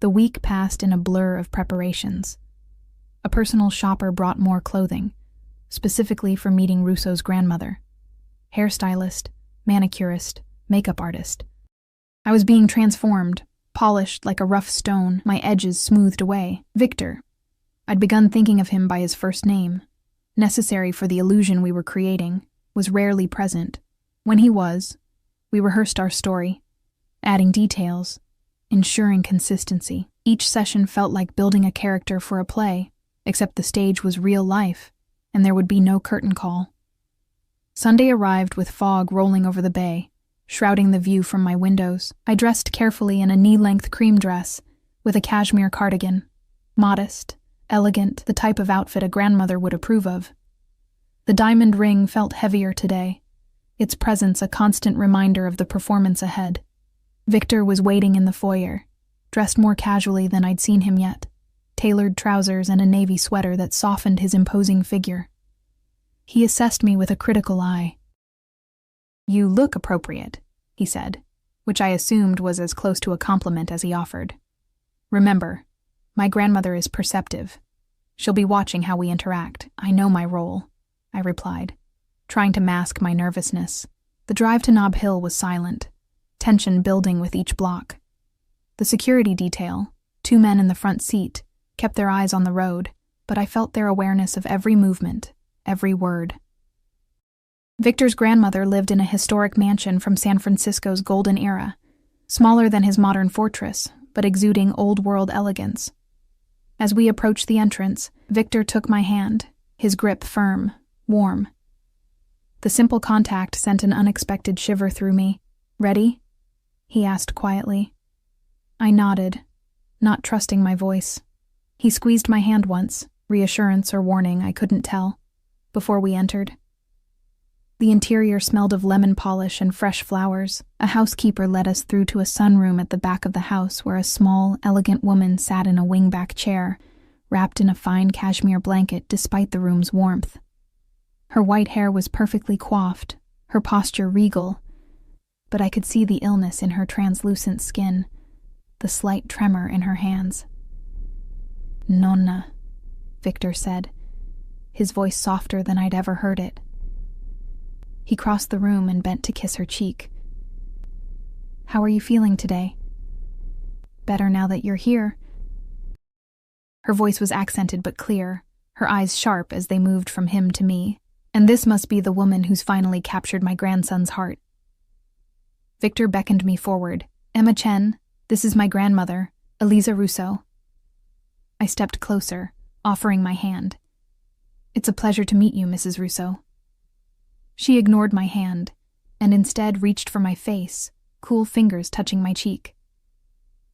The week passed in a blur of preparations. A personal shopper brought more clothing, specifically for meeting Russo's grandmother. Hairstylist, manicurist, makeup artist. I was being transformed, polished like a rough stone, my edges smoothed away. Victor. I'd begun thinking of him by his first name. Necessary for the illusion we were creating, was rarely present. When he was, we rehearsed our story, adding details, ensuring consistency. Each session felt like building a character for a play, except the stage was real life, and there would be no curtain call. Sunday arrived with fog rolling over the bay, shrouding the view from my windows. I dressed carefully in a knee-length cream dress with a cashmere cardigan. Modest, elegant, the type of outfit a grandmother would approve of. The diamond ring felt heavier today, its presence a constant reminder of the performance ahead. Victor was waiting in the foyer, dressed more casually than I'd seen him yet, tailored trousers and a navy sweater that softened his imposing figure. He assessed me with a critical eye. "You look appropriate," he said, which I assumed was as close to a compliment as he offered. "Remember, my grandmother is perceptive. She'll be watching how we interact. I know my role," I replied, trying to mask my nervousness. The drive to Nob Hill was silent, tension building with each block. The security detail, 2 men in the front seat, kept their eyes on the road, but I felt their awareness of every movement, every word. Victor's grandmother lived in a historic mansion from San Francisco's golden era, smaller than his modern fortress, but exuding old-world elegance. As we approached the entrance, Victor took my hand, his grip firm, warm. The simple contact sent an unexpected shiver through me. "Ready?" he asked quietly. I nodded, not trusting my voice. He squeezed my hand once, reassurance or warning, I couldn't tell, before we entered. The interior smelled of lemon polish and fresh flowers. A housekeeper led us through to a sunroom at the back of the house where a small, elegant woman sat in a wingback chair, wrapped in a fine cashmere blanket despite the room's warmth. Her white hair was perfectly coiffed, her posture regal, but I could see the illness in her translucent skin, the slight tremor in her hands. "Nonna," Victor said, his voice softer than I'd ever heard it. He crossed the room and bent to kiss her cheek. "How are you feeling today?" "Better now that you're here." Her voice was accented but clear, her eyes sharp as they moved from him to me. And this must be the woman who's finally captured my grandson's heart. Victor beckoned me forward. "Emma Chen, this is my grandmother, Eliza Russo." I stepped closer, offering my hand. "It's a pleasure to meet you, Mrs. Russo." She ignored my hand, and instead reached for my face, cool fingers touching my cheek.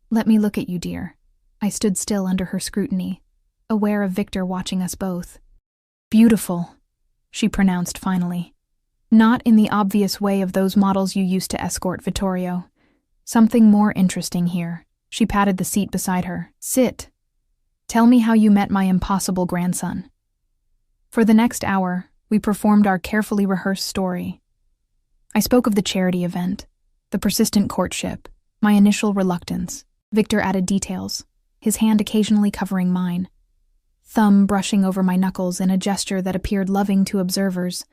"Let me look at you, dear." I stood still under her scrutiny, aware of Victor watching us both. "Beautiful," she pronounced finally. "Not in the obvious way of those models you used to escort, Vittorio. Something more interesting here." She patted the seat beside her. "Sit. Tell me how you met my impossible grandson." For the next hour, we performed our carefully rehearsed story. I spoke of the charity event, the persistent courtship, my initial reluctance. Victor added details, his hand occasionally covering mine, thumb brushing over my knuckles in a gesture that appeared loving to observers,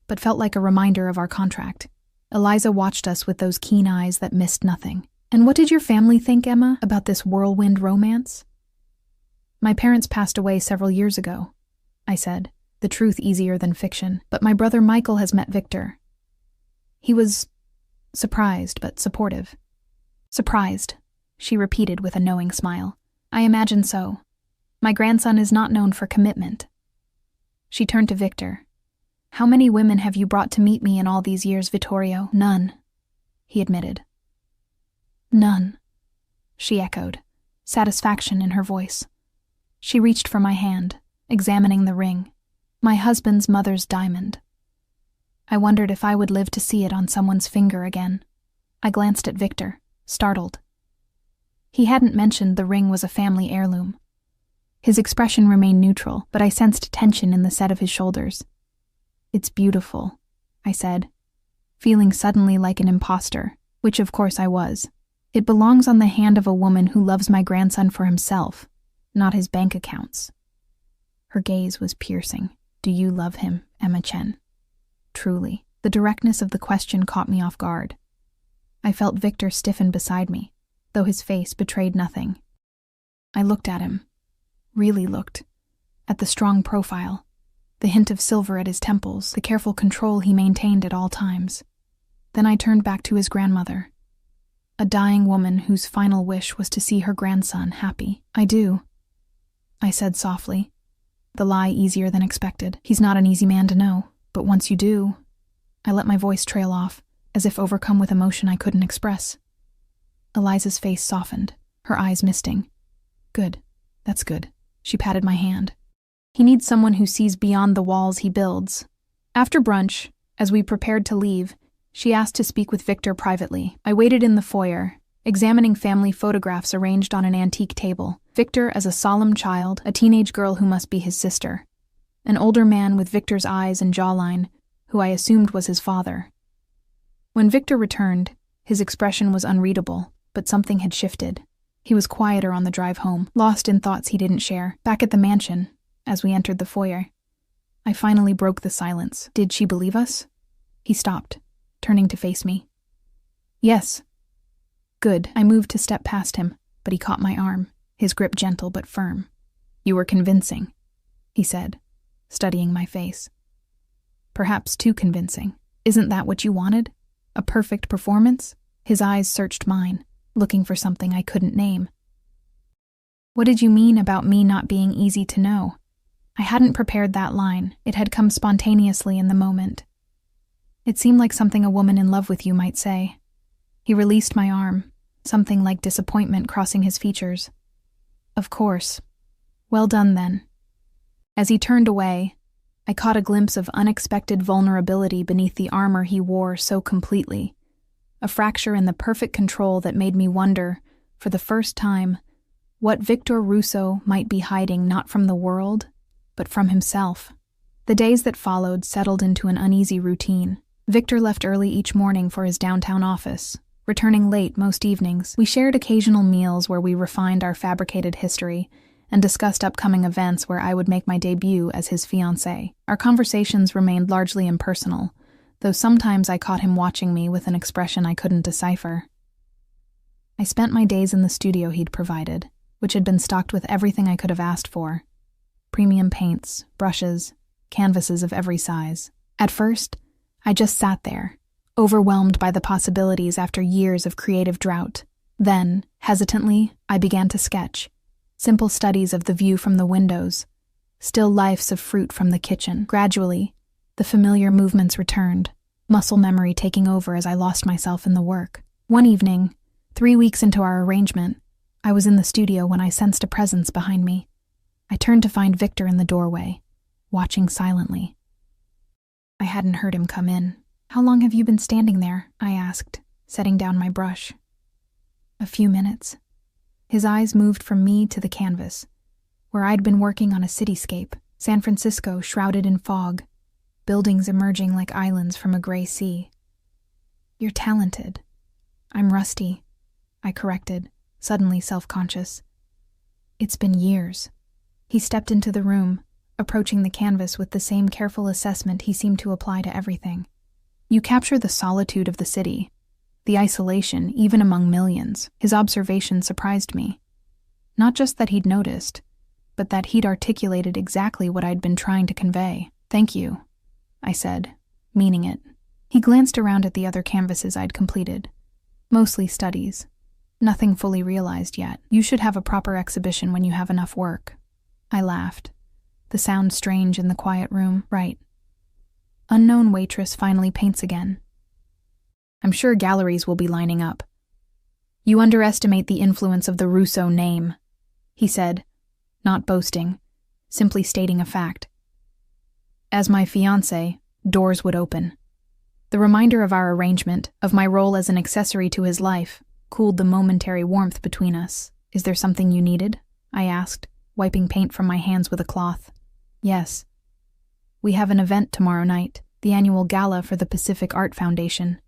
but felt like a reminder of our contract. Eliza watched us with those keen eyes that missed nothing. "And what did your family think, Emma, about this whirlwind romance?" "My parents passed away several years ago," I said, the truth easier than fiction, "but my brother Michael has met Victor. He was surprised, but supportive." "Surprised," she repeated with a knowing smile. "I imagine so. My grandson is not known for commitment." She turned to Victor. "How many women have you brought to meet me in all these years, Vittorio?" "None," he admitted. "None," she echoed, satisfaction in her voice. She reached for my hand, examining the ring. My husband's mother's diamond. I wondered if I would live to see it on someone's finger again. I glanced at Victor, startled. He hadn't mentioned the ring was a family heirloom. His expression remained neutral, but I sensed tension in the set of his shoulders. "It's beautiful," I said, feeling suddenly like an imposter, which of course I was. "It belongs on the hand of a woman who loves my grandson for himself, not his bank accounts." Her gaze was piercing. "Do you love him, Emma Chen?" Truly, the directness of the question caught me off guard. I felt Victor stiffen beside me, though his face betrayed nothing. I looked at him, really looked, at the strong profile, the hint of silver at his temples, the careful control he maintained at all times. Then I turned back to his grandmother, a dying woman whose final wish was to see her grandson happy. "I do," I said softly, the lie easier than expected. "He's not an easy man to know, but once you do..." I let my voice trail off, as if overcome with emotion I couldn't express. Eliza's face softened, her eyes misting. "Good, that's good." She patted my hand. "He needs someone who sees beyond the walls he builds." After brunch, as we prepared to leave, she asked to speak with Victor privately. I waited in the foyer, examining family photographs arranged on an antique table. Victor as a solemn child, a teenage girl who must be his sister, an older man with Victor's eyes and jawline, who I assumed was his father. When Victor returned, his expression was unreadable, but something had shifted. He was quieter on the drive home, lost in thoughts he didn't share. Back at the mansion, as we entered the foyer, I finally broke the silence. "Did she believe us?" He stopped, turning to face me. "Yes." "Good." I moved to step past him, but he caught my arm, his grip gentle but firm. "You were convincing," he said, studying my face. "Perhaps too convincing. Isn't that what you wanted? A perfect performance?" His eyes searched mine, looking for something I couldn't name. "What did you mean about me not being easy to know?" I hadn't prepared that line. It had come spontaneously in the moment. "It seemed like something a woman in love with you might say." He released my arm, something like disappointment crossing his features. "Of course. Well done, then." As he turned away, I caught a glimpse of unexpected vulnerability beneath the armor he wore so completely, a fracture in the perfect control that made me wonder, for the first time, what Victor Russo might be hiding not from the world, but from himself. The days that followed settled into an uneasy routine. Victor left early each morning for his downtown office, returning late most evenings. We shared occasional meals where we refined our fabricated history and discussed upcoming events where I would make my debut as his fiancée. Our conversations remained largely impersonal, though sometimes I caught him watching me with an expression I couldn't decipher. I spent my days in the studio he'd provided, which had been stocked with everything I could have asked for: premium paints, brushes, canvases of every size. At first, I just sat there, overwhelmed by the possibilities after years of creative drought. Then, hesitantly, I began to sketch. Simple studies of the view from the windows, still lifes of fruit from the kitchen. Gradually, the familiar movements returned, muscle memory taking over as I lost myself in the work. One evening, 3 weeks into our arrangement, I was in the studio when I sensed a presence behind me. I turned to find Victor in the doorway, watching silently. I hadn't heard him come in. "How long have you been standing there?" I asked, setting down my brush. "A few minutes." His eyes moved from me to the canvas, where I'd been working on a cityscape, San Francisco shrouded in fog, buildings emerging like islands from a gray sea. "You're talented." "I'm rusty," I corrected, suddenly self-conscious. "It's been years." He stepped into the room, approaching the canvas with the same careful assessment he seemed to apply to everything. "You capture the solitude of the city, the isolation even among millions." His observation surprised me. Not just that he'd noticed, but that he'd articulated exactly what I'd been trying to convey. "Thank you," I said, meaning it. He glanced around at the other canvases I'd completed. Mostly studies. Nothing fully realized yet. "You should have a proper exhibition when you have enough work." I laughed, the sound strange in the quiet room. "Right." Unknown waitress finally paints again. "I'm sure galleries will be lining up." "You underestimate the influence of the Russo name," he said, not boasting, simply stating a fact. As my fiancé, doors would open. The reminder of our arrangement, of my role as an accessory to his life, cooled the momentary warmth between us. "Is there something you needed?" I asked, wiping paint from my hands with a cloth. "Yes. We have an event tomorrow night, the annual gala for the Pacific Art Foundation.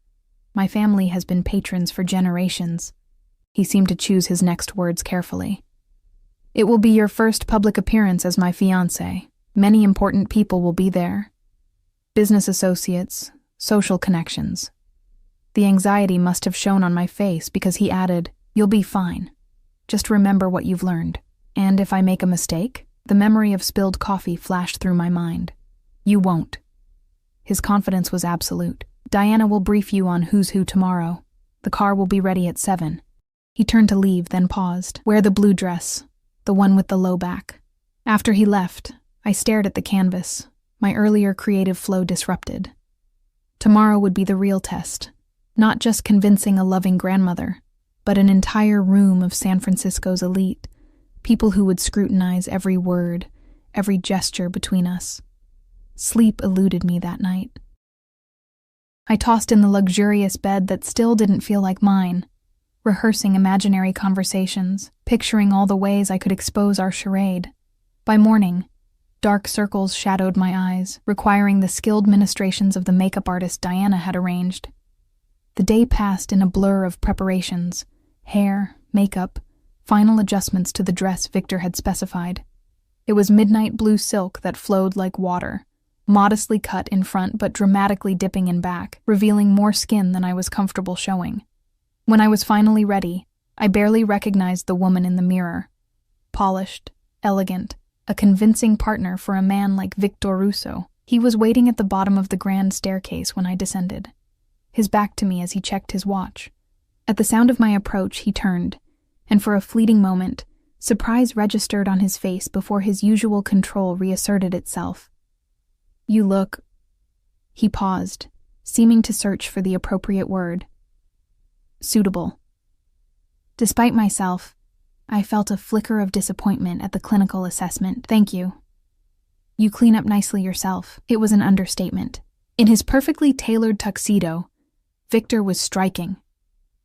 My family has been patrons for generations." He seemed to choose his next words carefully. "It will be your first public appearance as my fiancé. Many important people will be there. Business associates, social connections." The anxiety must have shown on my face because he added, You'll be fine. Just remember what you've learned. And if I make a mistake? The memory of spilled coffee flashed through my mind. You won't. His confidence was absolute. Diana will brief you on who's who tomorrow. The car will be ready at 7. He turned to leave, then paused. Wear the blue dress, the one with the low back. After he left, I stared at the canvas, my earlier creative flow disrupted. Tomorrow would be the real test, not just convincing a loving grandmother, but an entire room of San Francisco's elite, people who would scrutinize every word, every gesture between us. Sleep eluded me that night. I tossed in the luxurious bed that still didn't feel like mine, rehearsing imaginary conversations, picturing all the ways I could expose our charade. By morning, dark circles shadowed my eyes, requiring the skilled ministrations of the makeup artist Diana had arranged. The day passed in a blur of preparations, hair, makeup, final adjustments to the dress Victor had specified. It was midnight blue silk that flowed like water, modestly cut in front but dramatically dipping in back, revealing more skin than I was comfortable showing. When I was finally ready, I barely recognized the woman in the mirror. Polished, elegant, a convincing partner for a man like Victor Russo. He was waiting at the bottom of the grand staircase when I descended, his back to me as he checked his watch. At the sound of my approach, he turned, and for a fleeting moment, surprise registered on his face before his usual control reasserted itself. You look... He paused, seeming to search for the appropriate word. Suitable. Despite myself, I felt a flicker of disappointment at the clinical assessment. Thank you. You clean up nicely yourself. It was an understatement. In his perfectly tailored tuxedo, Victor was striking.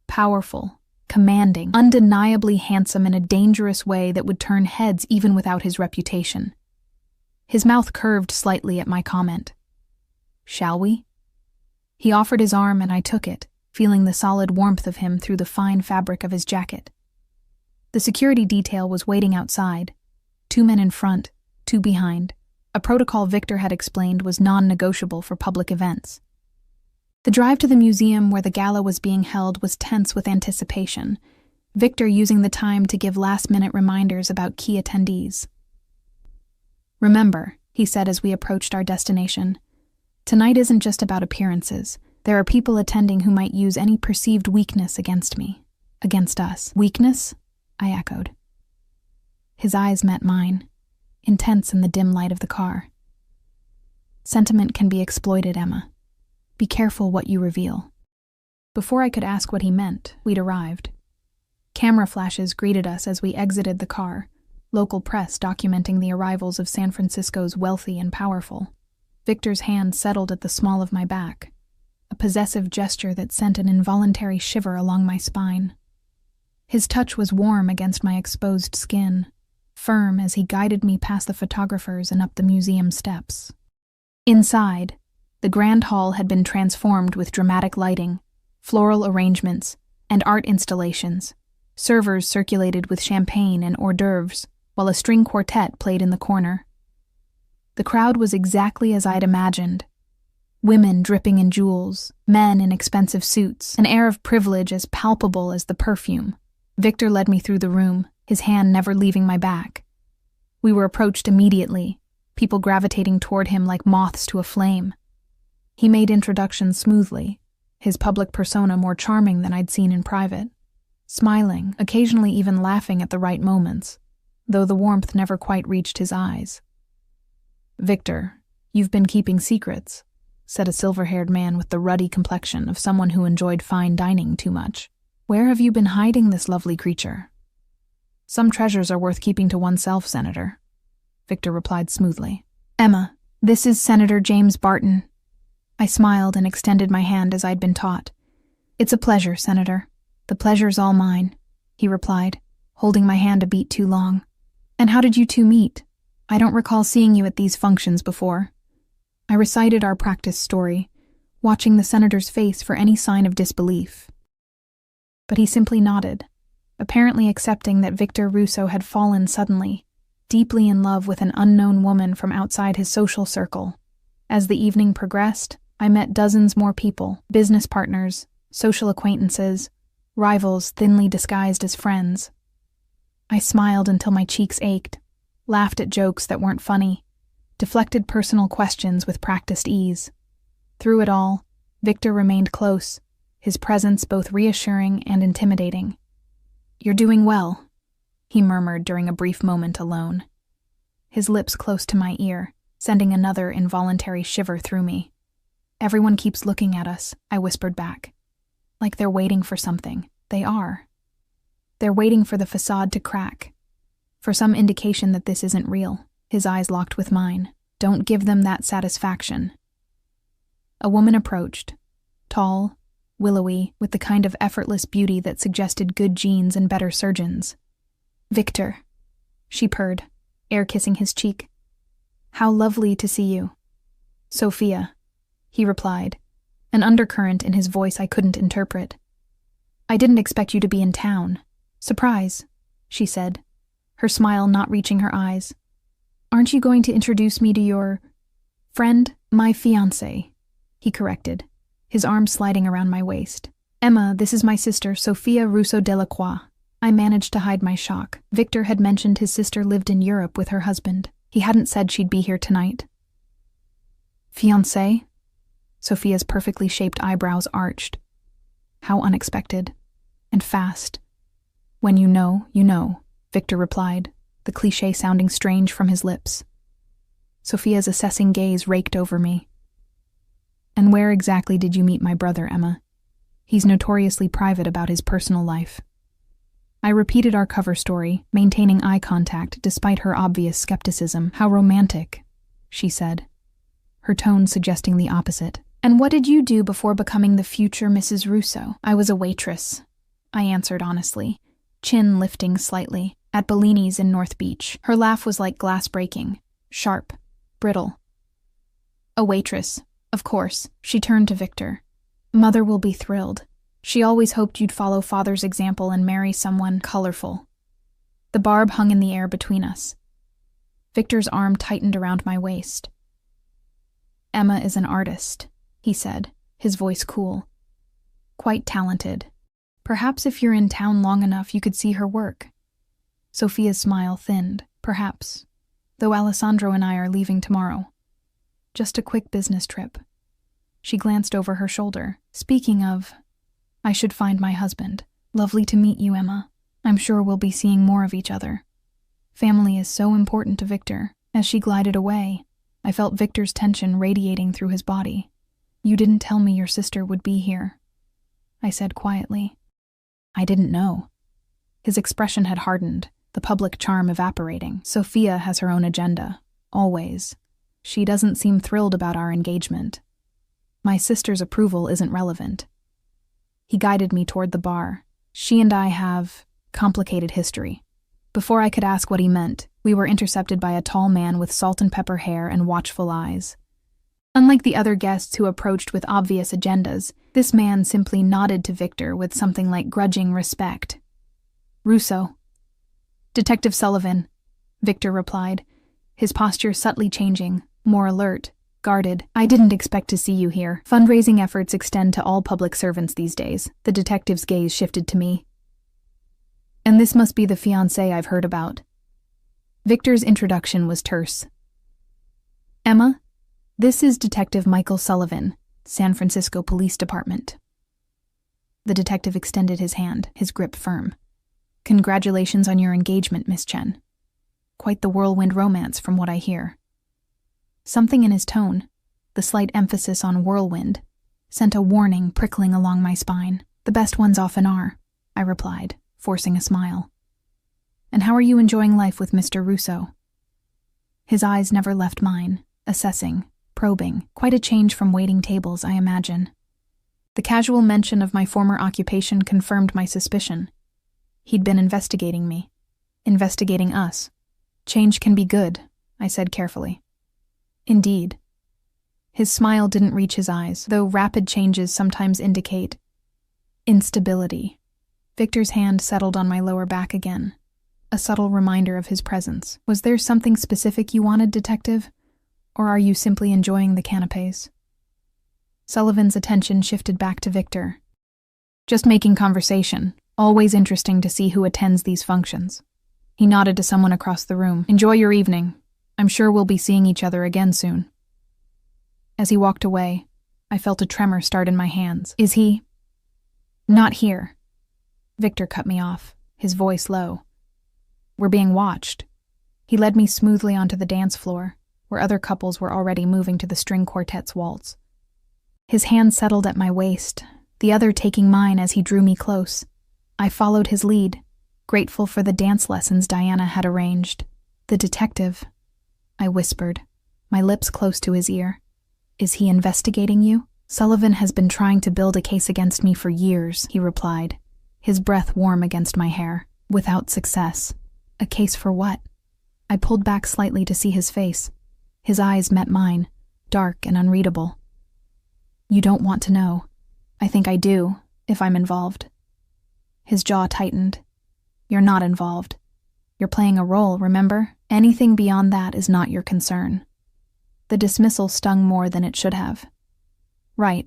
Powerful. Commanding, undeniably handsome in a dangerous way that would turn heads even without his reputation. His mouth curved slightly at my comment. Shall we? He offered his arm and I took it, feeling the solid warmth of him through the fine fabric of his jacket. The security detail was waiting outside, 2 men in front, 2 behind, a protocol Victor had explained was non-negotiable for public events. The drive to the museum where the gala was being held was tense with anticipation, Victor using the time to give last-minute reminders about key attendees. Remember, he said as we approached our destination, tonight isn't just about appearances. There are people attending who might use any perceived weakness against me. Against us. Weakness? I echoed. His eyes met mine, intense in the dim light of the car. Sentiment can be exploited, Emma. Be careful what you reveal. Before I could ask what he meant, we'd arrived. Camera flashes greeted us as we exited the car, local press documenting the arrivals of San Francisco's wealthy and powerful. Victor's hand settled at the small of my back, a possessive gesture that sent an involuntary shiver along my spine. His touch was warm against my exposed skin, firm as he guided me past the photographers and up the museum steps. Inside, the grand hall had been transformed with dramatic lighting, floral arrangements, and art installations. Servers circulated with champagne and hors d'oeuvres, while a string quartet played in the corner. The crowd was exactly as I'd imagined. Women dripping in jewels, men in expensive suits, an air of privilege as palpable as the perfume. Victor led me through the room, his hand never leaving my back. We were approached immediately, people gravitating toward him like moths to a flame. He made introductions smoothly, his public persona more charming than I'd seen in private, smiling, occasionally even laughing at the right moments, though the warmth never quite reached his eyes. Victor, you've been keeping secrets, said a silver-haired man with the ruddy complexion of someone who enjoyed fine dining too much. Where have you been hiding this lovely creature? Some treasures are worth keeping to oneself, Senator, Victor replied smoothly. Emma, this is Senator James Barton. I smiled and extended my hand as I'd been taught. It's a pleasure, Senator. The pleasure's all mine, he replied, holding my hand a beat too long. And how did you two meet? I don't recall seeing you at these functions before. I recited our practice story, watching the senator's face for any sign of disbelief. But he simply nodded, apparently accepting that Victor Russo had fallen suddenly, deeply in love with an unknown woman from outside his social circle. As the evening progressed, I met dozens more people, business partners, social acquaintances, rivals thinly disguised as friends. I smiled until my cheeks ached, laughed at jokes that weren't funny, deflected personal questions with practiced ease. Through it all, Victor remained close, his presence both reassuring and intimidating. "You're doing well," he murmured during a brief moment alone. His lips close to my ear, sending another involuntary shiver through me. "Everyone keeps looking at us," I whispered back. "Like they're waiting for something. They are. They're waiting for the facade to crack, for some indication that this isn't real." His eyes locked with mine. "Don't give them that satisfaction." A woman approached, tall, willowy, with the kind of effortless beauty that suggested good genes and better surgeons. "Victor," she purred, air kissing his cheek. "How lovely to see you." "Sophia," he replied, an undercurrent in his voice I couldn't interpret. "I didn't expect you to be in town. Surprise," she said, her smile not reaching her eyes. "Aren't you going to introduce me to your friend?" "My fiancé," he corrected, his arm sliding around my waist. "Emma, this is my sister, Sophia Russo Delacroix." I managed to hide my shock. Victor had mentioned his sister lived in Europe with her husband. He hadn't said she'd be here tonight. "Fiancé?" Sophia's perfectly shaped eyebrows arched. How unexpected. And fast. "When you know, Victor replied, the cliché sounding strange from his lips. Sophia's assessing gaze raked over me. "And where exactly did you meet my brother, Emma? He's notoriously private about his personal life." I repeated our cover story, maintaining eye contact despite her obvious skepticism. "How romantic," she said, her tone suggesting the opposite. "And what did you do before becoming the future Mrs. Russo?" "I was a waitress," I answered honestly, chin lifting slightly, at Bellini's in North Beach. Her laugh was like glass breaking, sharp, brittle. "A waitress, of course," she turned to Victor. "Mother will be thrilled. She always hoped you'd follow Father's example and marry someone colorful." The barb hung in the air between us. Victor's arm tightened around my waist. "Emma is an artist," he said, his voice cool. "Quite talented. Perhaps if you're in town long enough you could see her work." Sophia's smile thinned. "Perhaps. Though Alessandro and I are leaving tomorrow. Just a quick business trip." She glanced over her shoulder. "Speaking of, I should find my husband. Lovely to meet you, Emma. I'm sure we'll be seeing more of each other." Family is so important to Victor. As she glided away, I felt Victor's tension radiating through his body. "You didn't tell me your sister would be here," I said quietly. "I didn't know." His expression had hardened, the public charm evaporating. "Sophia has her own agenda, always. She doesn't seem thrilled about our engagement. My sister's approval isn't relevant." He guided me toward the bar. "She and I have complicated history." Before I could ask what he meant, we were intercepted by a tall man with salt and pepper hair and watchful eyes. Unlike the other guests who approached with obvious agendas, this man simply nodded to Victor with something like grudging respect. "Russo." "Detective Sullivan," Victor replied, his posture subtly changing, more alert, guarded. "I didn't expect to see you here. Fundraising efforts extend to all public servants these days." The detective's gaze shifted to me. "And this must be the fiancé I've heard about." Victor's introduction was terse. "Emma, this is Detective Michael Sullivan, San Francisco Police Department." The detective extended his hand, his grip firm. "Congratulations on your engagement, Miss Chen. Quite the whirlwind romance from what I hear." Something in his tone, the slight emphasis on whirlwind, sent a warning prickling along my spine. "The best ones often are," I replied, forcing a smile. "And how are you enjoying life with Mr. Russo?" His eyes never left mine, assessing, probing, quite a change from waiting tables, I imagine. The casual mention of my former occupation confirmed my suspicion. He'd been investigating me, investigating us. "Change can be good," I said carefully. "Indeed." His smile didn't reach his eyes, though rapid changes sometimes indicate instability. Victor's hand settled on my lower back again, a subtle reminder of his presence. "Was there something specific you wanted, Detective? Or are you simply enjoying the canapés?" Sullivan's attention shifted back to Victor. Just making conversation. Always interesting to see who attends these functions. He nodded to someone across the room. Enjoy your evening. I'm sure we'll be seeing each other again soon. As he walked away, I felt a tremor start in my hands. Is he? Not here. Victor cut me off, his voice low. We're being watched. He led me smoothly onto the dance floor, where other couples were already moving to the string quartet's waltz. His hand settled at my waist, the other taking mine as he drew me close. I followed his lead, grateful for the dance lessons Diana had arranged. The detective, I whispered, my lips close to his ear. Is he investigating you? Sullivan has been trying to build a case against me for years, he replied, his breath warm against my hair. Without success. A case for what? I pulled back slightly to see his face. His eyes met mine, dark and unreadable. You don't want to know. I think I do, if I'm involved. His jaw tightened. You're not involved. You're playing a role, remember? Anything beyond that is not your concern. The dismissal stung more than it should have. Right.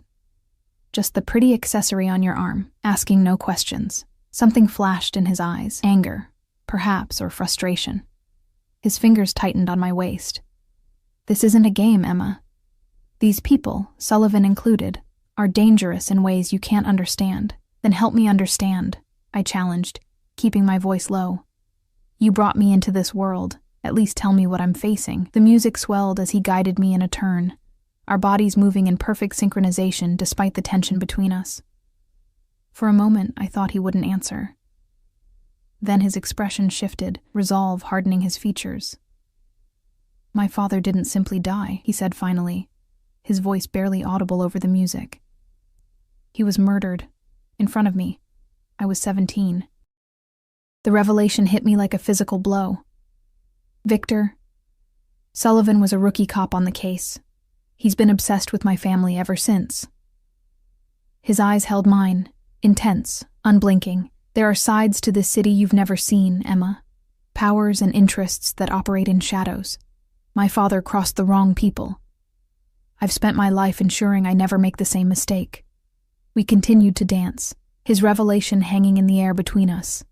Just the pretty accessory on your arm, asking no questions. Something flashed in his eyes. Anger, perhaps, or frustration. His fingers tightened on my waist. This isn't a game, Emma. These people, Sullivan included, are dangerous in ways you can't understand. Then help me understand, I challenged, keeping my voice low. You brought me into this world. At least tell me what I'm facing. The music swelled as he guided me in a turn, our bodies moving in perfect synchronization despite the tension between us. For a moment, I thought he wouldn't answer. Then his expression shifted, resolve hardening his features. My father didn't simply die, he said finally, his voice barely audible over the music. He was murdered, in front of me. I was 17. The revelation hit me like a physical blow. Victor. Sullivan was a rookie cop on the case. He's been obsessed with my family ever since. His eyes held mine, intense, unblinking. There are sides to this city you've never seen, Emma. Powers and interests that operate in shadows. My father crossed the wrong people. I've spent my life ensuring I never make the same mistake. We continued to dance, his revelation hanging in the air between us.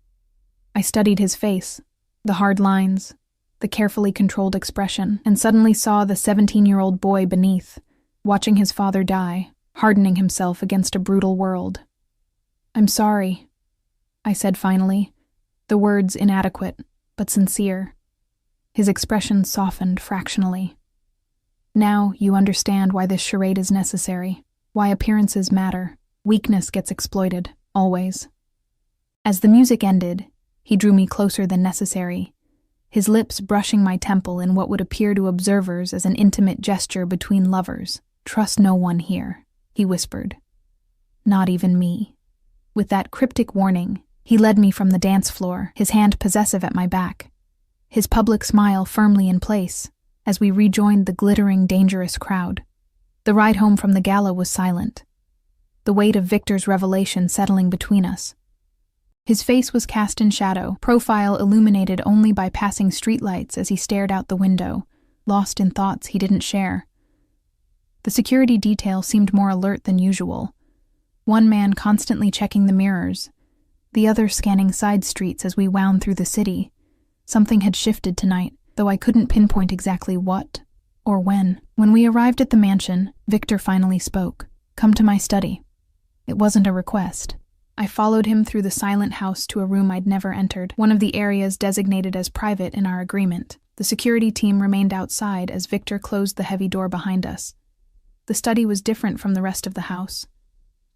I studied his face, the hard lines, the carefully controlled expression, and suddenly saw the 17-year-old boy beneath, watching his father die, hardening himself against a brutal world. I'm sorry, I said finally, the words inadequate, but sincere. His expression softened fractionally. Now you understand why this charade is necessary, why appearances matter. Weakness gets exploited, always. As the music ended, he drew me closer than necessary, his lips brushing my temple in what would appear to observers as an intimate gesture between lovers. Trust no one here, he whispered. Not even me. With that cryptic warning, he led me from the dance floor, his hand possessive at my back, his public smile firmly in place, as we rejoined the glittering, dangerous crowd. The ride home from the gala was silent, the weight of Victor's revelation settling between us. His face was cast in shadow, profile illuminated only by passing streetlights as he stared out the window, lost in thoughts he didn't share. The security detail seemed more alert than usual, one man constantly checking the mirrors, the other scanning side streets as we wound through the city. Something had shifted tonight, though I couldn't pinpoint exactly what or when. When we arrived at the mansion, Victor finally spoke. Come to my study. It wasn't a request. I followed him through the silent house to a room I'd never entered, one of the areas designated as private in our agreement. The security team remained outside as Victor closed the heavy door behind us. The study was different from the rest of the house.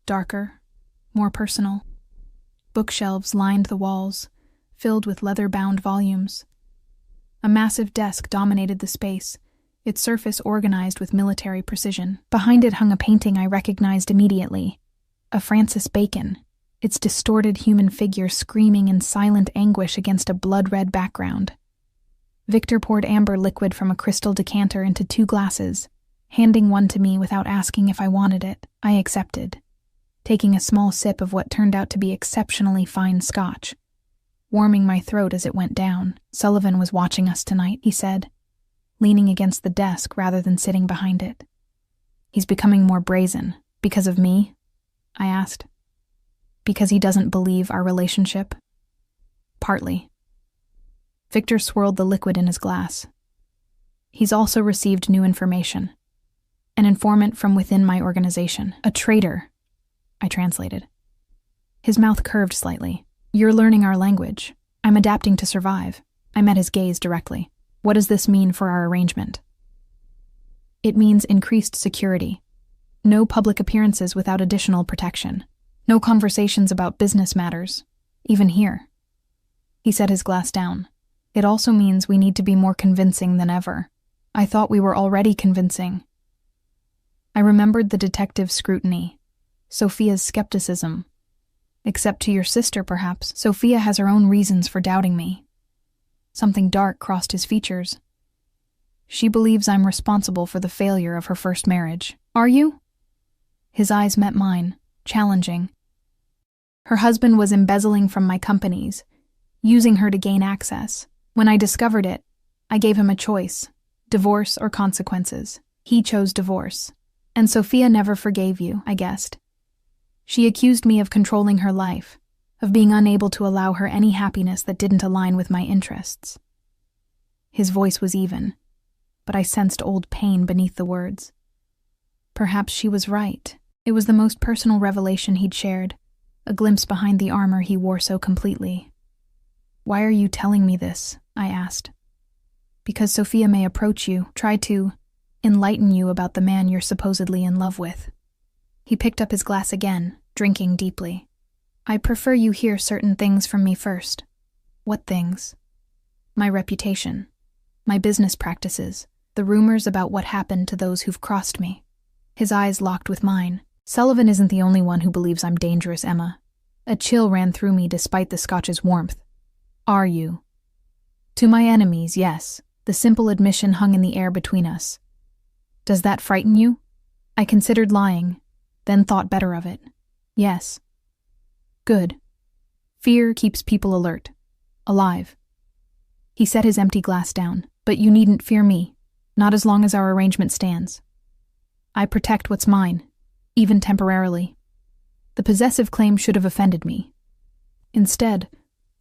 Darker, more personal. Bookshelves lined the walls, filled with leather-bound volumes. A massive desk dominated the space, its surface organized with military precision. Behind it hung a painting I recognized immediately, a Francis Bacon, its distorted human figure screaming in silent anguish against a blood-red background. Victor poured amber liquid from a crystal decanter into 2 glasses, handing one to me without asking if I wanted it. I accepted, taking a small sip of what turned out to be exceptionally fine scotch, warming my throat as it went down. Sullivan was watching us tonight, he said, leaning against the desk rather than sitting behind it. He's becoming more brazen. Because of me? I asked. Because he doesn't believe our relationship? Partly. Victor swirled the liquid in his glass. He's also received new information. An informant from within my organization. A traitor, I translated. His mouth curved slightly. You're learning our language. I'm adapting to survive. I met his gaze directly. What does this mean for our arrangement? It means increased security. No public appearances without additional protection. No conversations about business matters, even here. He set his glass down. It also means we need to be more convincing than ever. I thought we were already convincing. I remembered the detective's scrutiny, Sophia's skepticism. Except to your sister, perhaps. Sophia has her own reasons for doubting me. Something dark crossed his features. She believes I'm responsible for the failure of her first marriage. Are you? His eyes met mine, challenging. Her husband was embezzling from my companies, using her to gain access. When I discovered it, I gave him a choice, divorce or consequences. He chose divorce. And Sophia never forgave you, I guessed. She accused me of controlling her life, of being unable to allow her any happiness that didn't align with my interests. His voice was even, but I sensed old pain beneath the words. Perhaps she was right. It was the most personal revelation he'd shared, a glimpse behind the armor he wore so completely. Why are you telling me this? I asked. Because Sophia may approach you, try to enlighten you about the man you're supposedly in love with. He picked up his glass again, drinking deeply. I prefer you hear certain things from me first. What things? My reputation, my business practices, the rumors about what happened to those who've crossed me. His eyes locked with mine. Sullivan isn't the only one who believes I'm dangerous, Emma. A chill ran through me despite the scotch's warmth. Are you? To my enemies, yes. The simple admission hung in the air between us. Does that frighten you? I considered lying, then thought better of it. Yes. Good. Fear keeps people alert. Alive. He set his empty glass down. But you needn't fear me. Not as long as our arrangement stands. I protect what's mine, even temporarily. The possessive claim should have offended me. Instead,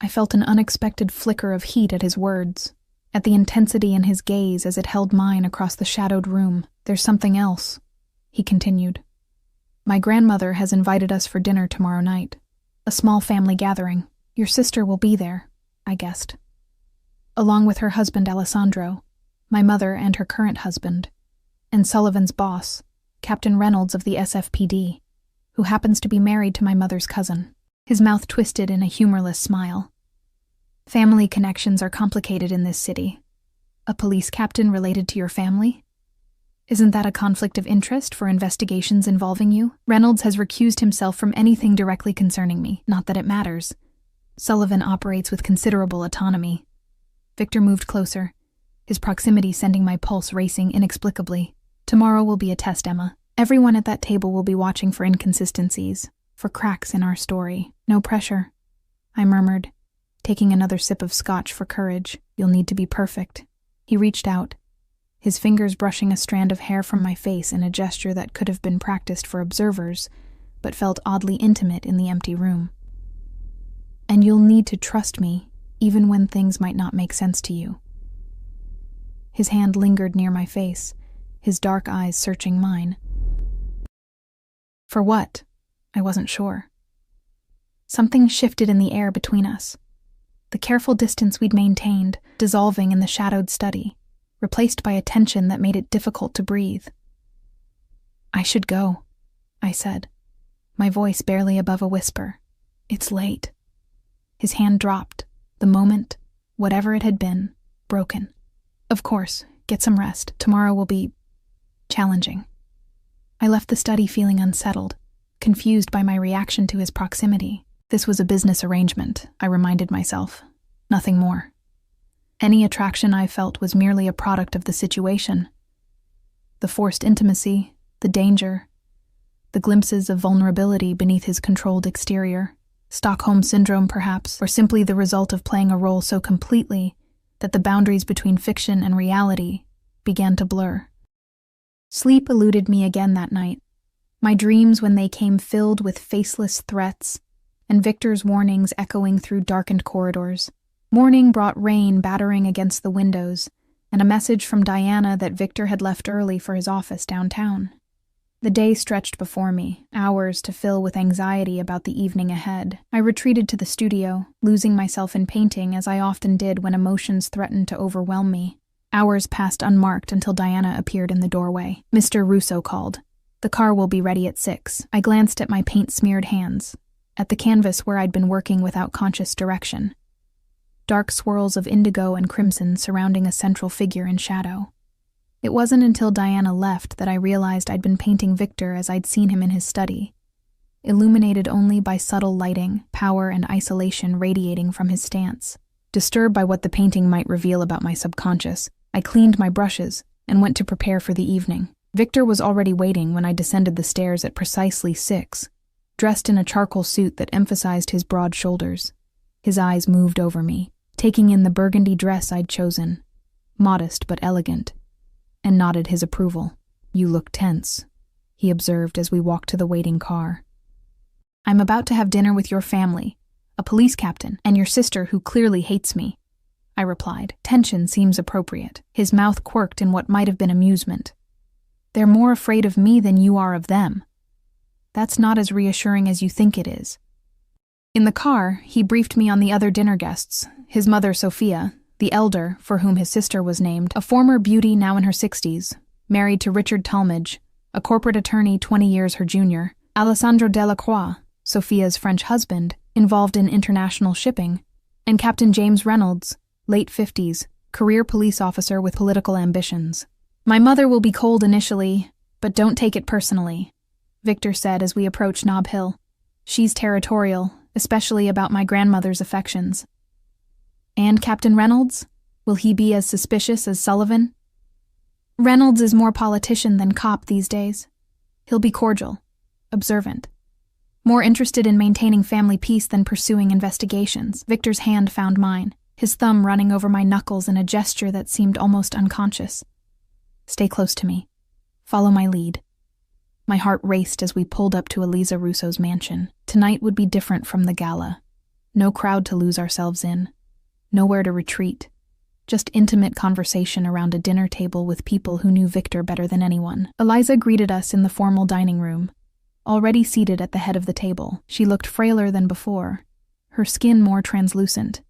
I felt an unexpected flicker of heat at his words, at the intensity in his gaze as it held mine across the shadowed room. There's something else, he continued. My grandmother has invited us for dinner tomorrow night. A small family gathering. Your sister will be there, I guessed. Along with her husband Alessandro, my mother and her current husband, and Sullivan's boss, Captain Reynolds of the SFPD, who happens to be married to my mother's cousin. His mouth twisted in a humorless smile. Family connections are complicated in this city. A police captain related to your family? Isn't that a conflict of interest for investigations involving you? Reynolds has recused himself from anything directly concerning me, not that it matters. Sullivan operates with considerable autonomy. Victor moved closer, his proximity sending my pulse racing inexplicably. Tomorrow will be a test, Emma. Everyone at that table will be watching for inconsistencies, for cracks in our story. No pressure, I murmured, taking another sip of scotch for courage. You'll need to be perfect. He reached out, his fingers brushing a strand of hair from my face in a gesture that could have been practiced for observers, but felt oddly intimate in the empty room. And you'll need to trust me, even when things might not make sense to you. His hand lingered near my face, his dark eyes searching mine. For what? I wasn't sure. Something shifted in the air between us. The careful distance we'd maintained, dissolving in the shadowed study, replaced by a tension that made it difficult to breathe. I should go, I said, my voice barely above a whisper. It's late. His hand dropped, the moment, whatever it had been, broken. Of course, get some rest. Tomorrow will be challenging. I left the study feeling unsettled, confused by my reaction to his proximity. This was a business arrangement, I reminded myself. Nothing more. Any attraction I felt was merely a product of the situation. The forced intimacy, the danger, the glimpses of vulnerability beneath his controlled exterior. Stockholm Syndrome, perhaps, or simply the result of playing a role so completely that the boundaries between fiction and reality began to blur. Sleep eluded me again that night. My dreams, when they came, filled with faceless threats, and Victor's warnings echoing through darkened corridors. Morning brought rain battering against the windows, and a message from Diana that Victor had left early for his office downtown. The day stretched before me, hours to fill with anxiety about the evening ahead. I retreated to the studio, losing myself in painting as I often did when emotions threatened to overwhelm me. Hours passed unmarked until Diana appeared in the doorway. Mr. Russo called. "The car will be ready at 6. I glanced at my paint-smeared hands, at the canvas where I'd been working without conscious direction. Dark swirls of indigo and crimson surrounding a central figure in shadow. It wasn't until Diana left that I realized I'd been painting Victor as I'd seen him in his study, illuminated only by subtle lighting, power and isolation radiating from his stance. Disturbed by what the painting might reveal about my subconscious, I cleaned my brushes and went to prepare for the evening. Victor was already waiting when I descended the stairs at precisely 6, dressed in a charcoal suit that emphasized his broad shoulders. His eyes moved over me, taking in the burgundy dress I'd chosen, modest but elegant, and nodded his approval. "You look tense," he observed as we walked to the waiting car. "I'm about to have dinner with your family, a police captain, and your sister who clearly hates me," I replied. Tension seems appropriate. His mouth quirked in what might have been amusement. "They're more afraid of me than you are of them. That's not as reassuring as you think it is." In the car, he briefed me on the other dinner guests, his mother Sophia, the elder, for whom his sister was named, a former beauty now in her 60s, married to Richard Talmadge, a corporate attorney 20 years her junior, Alessandro Delacroix, Sophia's French husband, involved in international shipping, and Captain James Reynolds, late 50s, career police officer with political ambitions. "My mother will be cold initially, but don't take it personally," Victor said as we approached Nob Hill. "She's territorial, especially about my grandmother's affections." "And Captain Reynolds? Will he be as suspicious as Sullivan?" "Reynolds is more politician than cop these days. He'll be cordial, observant, more interested in maintaining family peace than pursuing investigations." Victor's hand found mine, his thumb running over my knuckles in a gesture that seemed almost unconscious. "Stay close to me. Follow my lead." My heart raced as we pulled up to Eliza Russo's mansion. Tonight would be different from the gala. No crowd to lose ourselves in. Nowhere to retreat. Just intimate conversation around a dinner table with people who knew Victor better than anyone. Eliza greeted us in the formal dining room. Already seated at the head of the table, she looked frailer than before, her skin more translucent,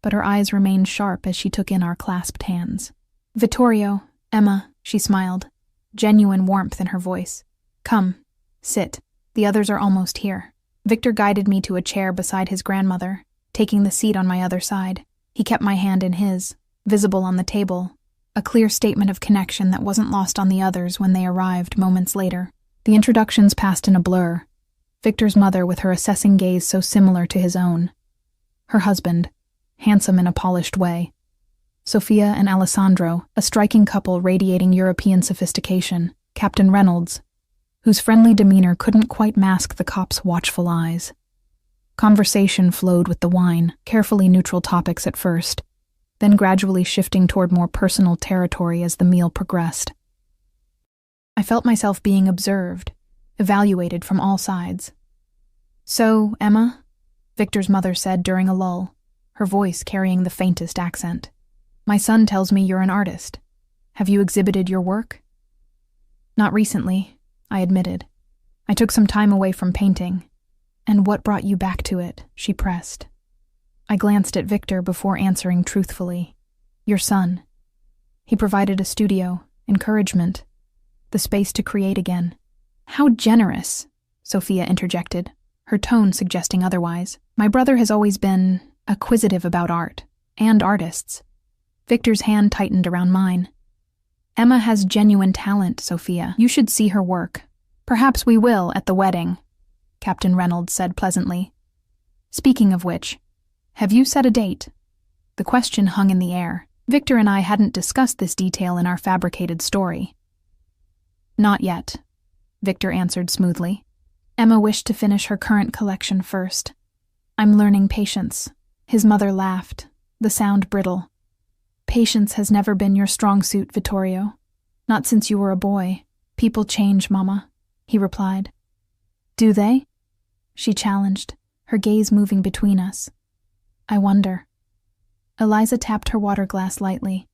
but her eyes remained sharp as she took in our clasped hands. "Vittorio, Emma," she smiled, genuine warmth in her voice. "Come, sit. The others are almost here." Victor guided me to a chair beside his grandmother, taking the seat on my other side. He kept my hand in his, visible on the table, a clear statement of connection that wasn't lost on the others when they arrived moments later. The introductions passed in a blur. Victor's mother with her assessing gaze so similar to his own. Her husband, handsome in a polished way. Sophia and Alessandro, a striking couple radiating European sophistication. Captain Reynolds, whose friendly demeanor couldn't quite mask the cop's watchful eyes. Conversation flowed with the wine, carefully neutral topics at first, then gradually shifting toward more personal territory as the meal progressed. I felt myself being observed, evaluated from all sides. "So, Emma," Victor's mother said during a lull, her voice carrying the faintest accent, "my son tells me you're an artist. Have you exhibited your work?" "Not recently," I admitted. "I took some time away from painting." "And what brought you back to it?" she pressed. I glanced at Victor before answering truthfully. "Your son. He provided a studio, encouragement, the space to create again." "How generous," Sophia interjected, her tone suggesting otherwise. "My brother has always been acquisitive about art, and artists." Victor's hand tightened around mine. "Emma has genuine talent, Sophia. You should see her work. Perhaps we will at the wedding," Captain Reynolds said pleasantly. "Speaking of which, have you set a date?" The question hung in the air. Victor and I hadn't discussed this detail in our fabricated story. "Not yet," Victor answered smoothly. "Emma wished to finish her current collection first. I'm learning patience." His mother laughed, the sound brittle. "Patience has never been your strong suit, Vittorio. Not since you were a boy. People change, Mama," he replied. "Do they?" she challenged, her gaze moving between us. I wonder. Eliza tapped her water glass lightly.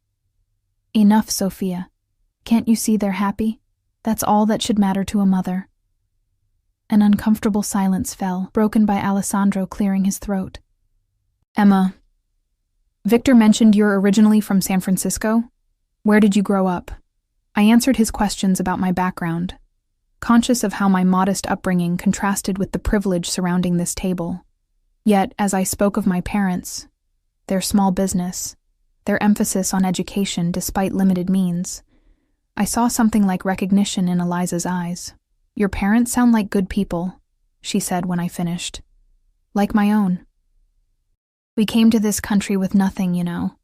Enough, Sophia. Can't you see they're happy? That's all that should matter to a mother. An uncomfortable silence fell, broken by Alessandro clearing his throat. Emma, Victor mentioned you're originally from San Francisco. Where did you grow up? I answered his questions about my background, conscious of how my modest upbringing contrasted with the privilege surrounding this table. Yet, as I spoke of my parents, their small business, their emphasis on education despite limited means, I saw something like recognition in Eliza's eyes. Your parents sound like good people, she said when I finished. Like my own. We came to this country with nothing, you know.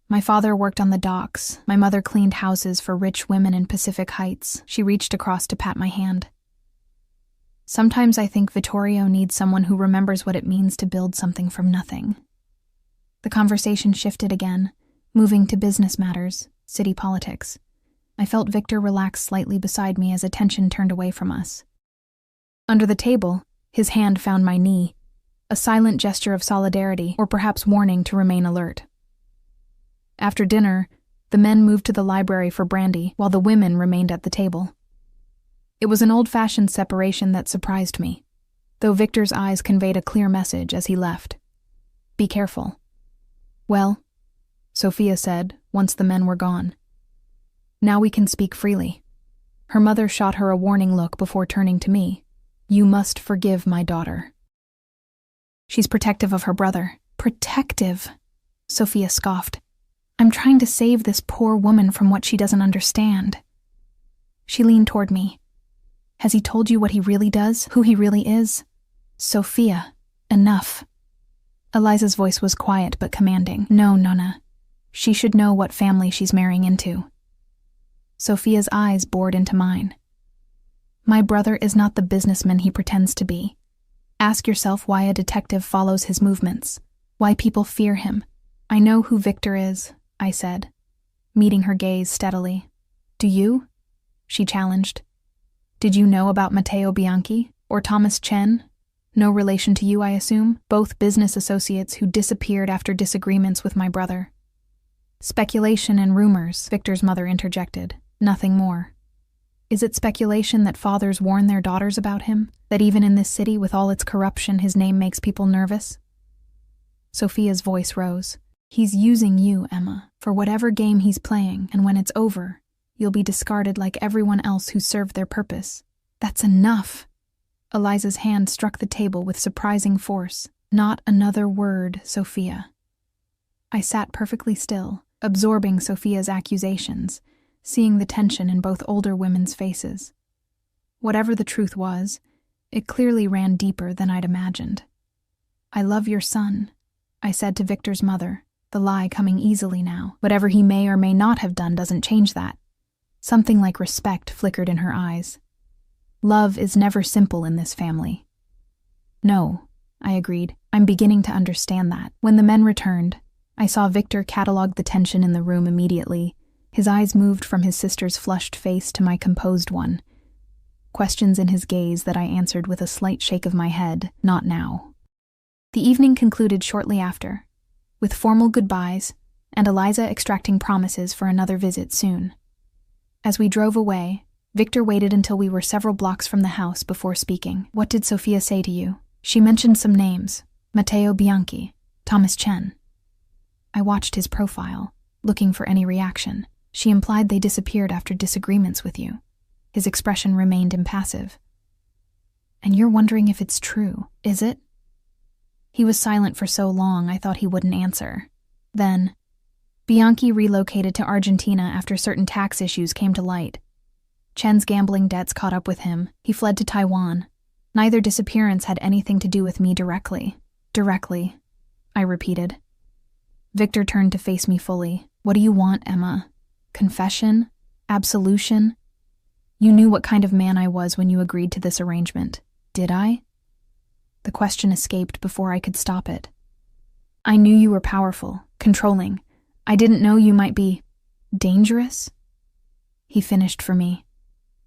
My father worked on the docks. My mother cleaned houses for rich women in Pacific Heights. She reached across to pat my hand. Sometimes I think Vittorio needs someone who remembers what it means to build something from nothing. The conversation shifted again, moving to business matters, city politics. I felt Victor relax slightly beside me as attention turned away from us. Under the table, his hand found my knee, a silent gesture of solidarity or perhaps warning to remain alert. After dinner, the men moved to the library for brandy while the women remained at the table. It was an old-fashioned separation that surprised me, though Victor's eyes conveyed a clear message as he left. Be careful. Well, Sophia said, once the men were gone. Now we can speak freely. Her mother shot her a warning look before turning to me. You must forgive my daughter. She's protective of her brother. Protective? Sophia scoffed. I'm trying to save this poor woman from what she doesn't understand. She leaned toward me. Has he told you what he really does, who he really is? Sophia, enough. Eliza's voice was quiet but commanding. No, Nonna. She should know what family she's marrying into. Sophia's eyes bored into mine. My brother is not the businessman he pretends to be. Ask yourself why a detective follows his movements, why people fear him. I know who Victor is, I said, meeting her gaze steadily. Do you? She challenged. Did you know about Matteo Bianchi or Thomas Chen? No relation to you, I assume, both business associates who disappeared after disagreements with my brother. Speculation and rumors, Victor's mother interjected. Nothing more. Is it speculation that fathers warn their daughters about him? That even in this city with all its corruption, his name makes people nervous? Sophia's voice rose. He's using you, Emma, for whatever game he's playing, and when it's over, you'll be discarded like everyone else who served their purpose. That's enough. Eliza's hand struck the table with surprising force. Not another word, Sophia. I sat perfectly still, absorbing Sophia's accusations, seeing the tension in both older women's faces. Whatever the truth was, it clearly ran deeper than I'd imagined. I love your son, I said to Victor's mother, the lie coming easily now. Whatever he may or may not have done doesn't change that. Something like respect flickered in her eyes. Love is never simple in this family. No, I agreed. I'm beginning to understand that. When the men returned, I saw Victor catalog the tension in the room immediately. His eyes moved from his sister's flushed face to my composed one. Questions in his gaze that I answered with a slight shake of my head, not now. The evening concluded shortly after, with formal goodbyes and Eliza extracting promises for another visit soon. As we drove away, Victor waited until we were several blocks from the house before speaking. What did Sophia say to you? She mentioned some names. Matteo Bianchi, Thomas Chen. I watched his profile, looking for any reaction. She implied they disappeared after disagreements with you. His expression remained impassive. And you're wondering if it's true, is it? He was silent for so long I thought he wouldn't answer. Then, Bianchi relocated to Argentina after certain tax issues came to light. Chen's gambling debts caught up with him. He fled to Taiwan. Neither disappearance had anything to do with me directly. Directly, I repeated. Victor turned to face me fully. What do you want, Emma? Confession? Absolution? You knew what kind of man I was when you agreed to this arrangement. Did I? The question escaped before I could stop it. I knew you were powerful, controlling. I didn't know you might be dangerous. He finished for me.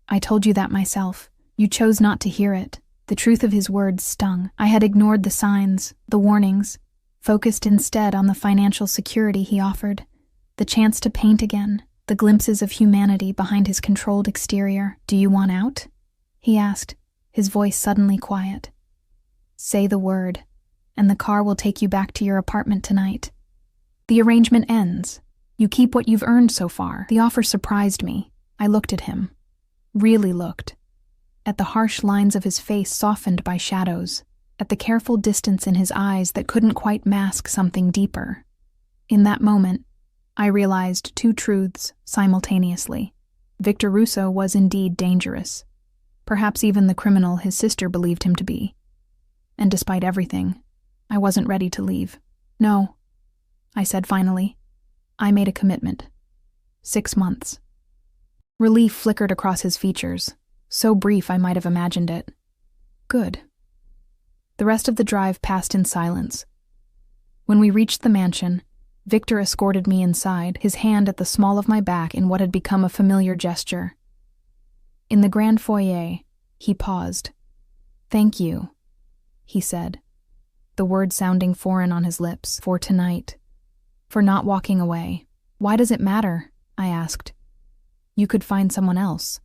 I told you that myself. You chose not to hear it. The truth of his words stung. I had ignored the signs, the warnings, focused instead on the financial security he offered, the chance to paint again, the glimpses of humanity behind his controlled exterior. "Do you want out?" he asked, his voice suddenly quiet. "Say the word, and the car will take you back to your apartment tonight. The arrangement ends. You keep what you've earned so far." The offer surprised me. I looked at him. Really looked. At the harsh lines of his face softened by shadows, at the careful distance in his eyes that couldn't quite mask something deeper. In that moment, I realized two truths simultaneously. Victor Russo was indeed dangerous, perhaps even the criminal his sister believed him to be. And despite everything, I wasn't ready to leave. "No," I said finally. "I made a commitment. 6 months." Relief flickered across his features, so brief I might have imagined it. Good. The rest of the drive passed in silence. When we reached the mansion, Victor escorted me inside, his hand at the small of my back in what had become a familiar gesture. In the grand foyer, he paused. "Thank you," he said, the word sounding foreign on his lips. "For tonight. For not walking away." "Why does it matter?" I asked. "You could find someone else.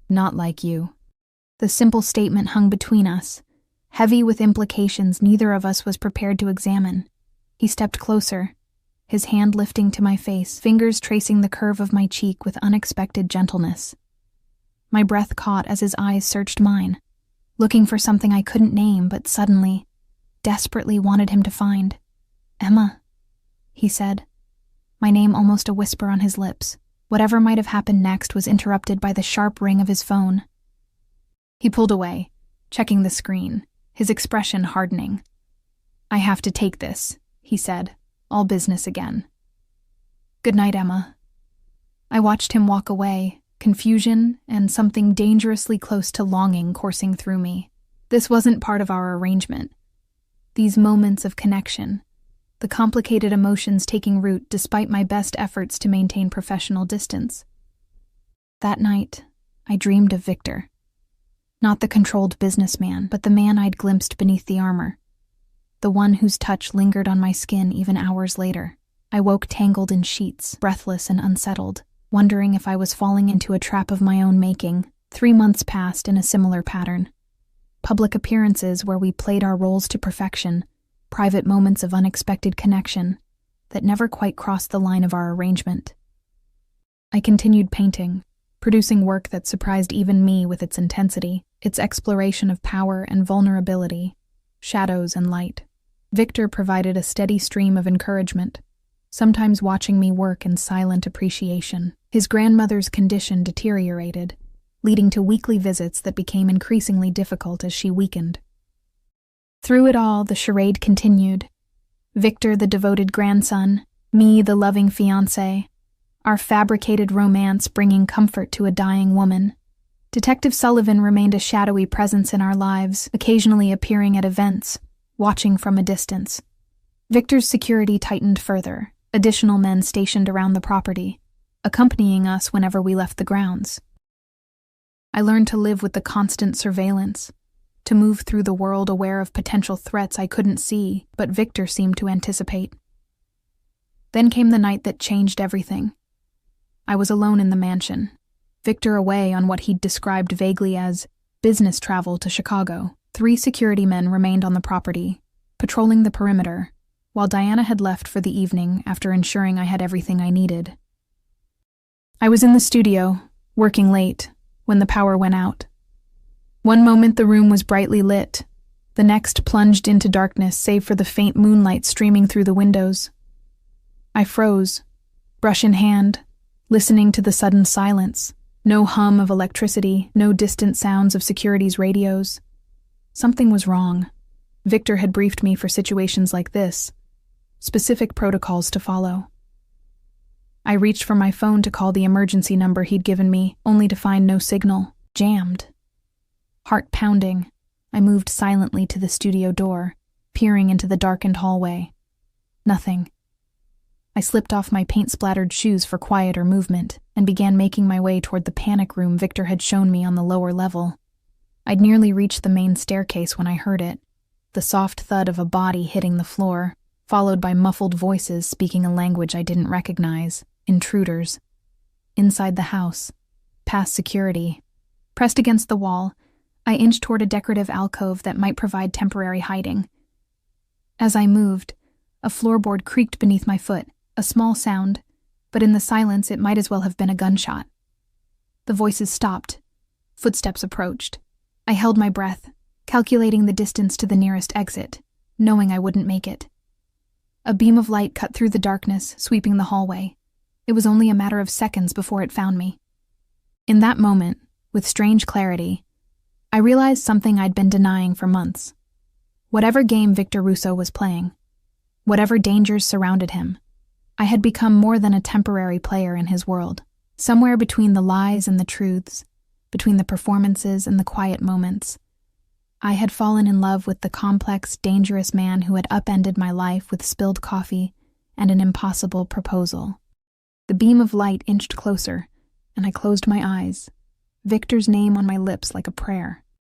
Not like you." The simple statement hung between us, heavy with implications neither of us was prepared to examine. He stepped closer, his hand lifting to my face, fingers tracing the curve of my cheek with unexpected gentleness. My breath caught as his eyes searched mine, looking for something I couldn't name but suddenly, desperately wanted him to find. "Emma," he said, my name almost a whisper on his lips. Whatever might have happened next was interrupted by the sharp ring of his phone. He pulled away, checking the screen, his expression hardening. "I have to take this," he said, all business again. "Good night, Emma." I watched him walk away, confusion and something dangerously close to longing coursing through me. This wasn't part of our arrangement. These moments of connection, the complicated emotions taking root despite my best efforts to maintain professional distance. That night, I dreamed of Victor. Not the controlled businessman, but the man I'd glimpsed beneath the armor. The one whose touch lingered on my skin even hours later. I woke tangled in sheets, breathless and unsettled, wondering if I was falling into a trap of my own making. 3 months passed in a similar pattern. Public appearances where we played our roles to perfection, private moments of unexpected connection that never quite crossed the line of our arrangement. I continued painting, producing work that surprised even me with its intensity, its exploration of power and vulnerability, shadows and light. Victor provided a steady stream of encouragement, sometimes watching me work in silent appreciation. His grandmother's condition deteriorated, leading to weekly visits that became increasingly difficult as she weakened. Through it all, the charade continued. Victor, the devoted grandson, me, the loving fiancé, our fabricated romance bringing comfort to a dying woman. Detective Sullivan remained a shadowy presence in our lives, occasionally appearing at events, watching from a distance. Victor's security tightened further, additional men stationed around the property, accompanying us whenever we left the grounds. I learned to live with the constant surveillance, to move through the world aware of potential threats I couldn't see, but Victor seemed to anticipate. Then came the night that changed everything. I was alone in the mansion, Victor away on what he'd described vaguely as business travel to Chicago. 3 security men remained on the property, patrolling the perimeter, while Diana had left for the evening after ensuring I had everything I needed. I was in the studio, working late, when the power went out. One moment the room was brightly lit, the next plunged into darkness save for the faint moonlight streaming through the windows. I froze, brush in hand, listening to the sudden silence. No hum of electricity, no distant sounds of security's radios. Something was wrong. Victor had briefed me for situations like this, specific protocols to follow. I reached for my phone to call the emergency number he'd given me, only to find no signal. Jammed. Heart pounding, I moved silently to the studio door, peering into the darkened hallway. Nothing. I slipped off my paint-splattered shoes for quieter movement and began making my way toward the panic room Victor had shown me on the lower level. I'd nearly reached the main staircase when I heard it, the soft thud of a body hitting the floor, followed by muffled voices speaking a language I didn't recognize. Intruders. Inside the house, past security. Pressed against the wall, I inched toward a decorative alcove that might provide temporary hiding. As I moved, a floorboard creaked beneath my foot, a small sound, but in the silence it might as well have been a gunshot. The voices stopped. Footsteps approached. I held my breath, calculating the distance to the nearest exit, knowing I wouldn't make it. A beam of light cut through the darkness, sweeping the hallway. It was only a matter of seconds before it found me. In that moment, with strange clarity, I realized something I'd been denying for months. Whatever game Victor Russo was playing, whatever dangers surrounded him, I had become more than a temporary player in his world, somewhere between the lies and the truths, between the performances and the quiet moments. I had fallen in love with the complex, dangerous man who had upended my life with spilled coffee and an impossible proposal. The beam of light inched closer, and I closed my eyes, Victor's name on my lips like a prayer.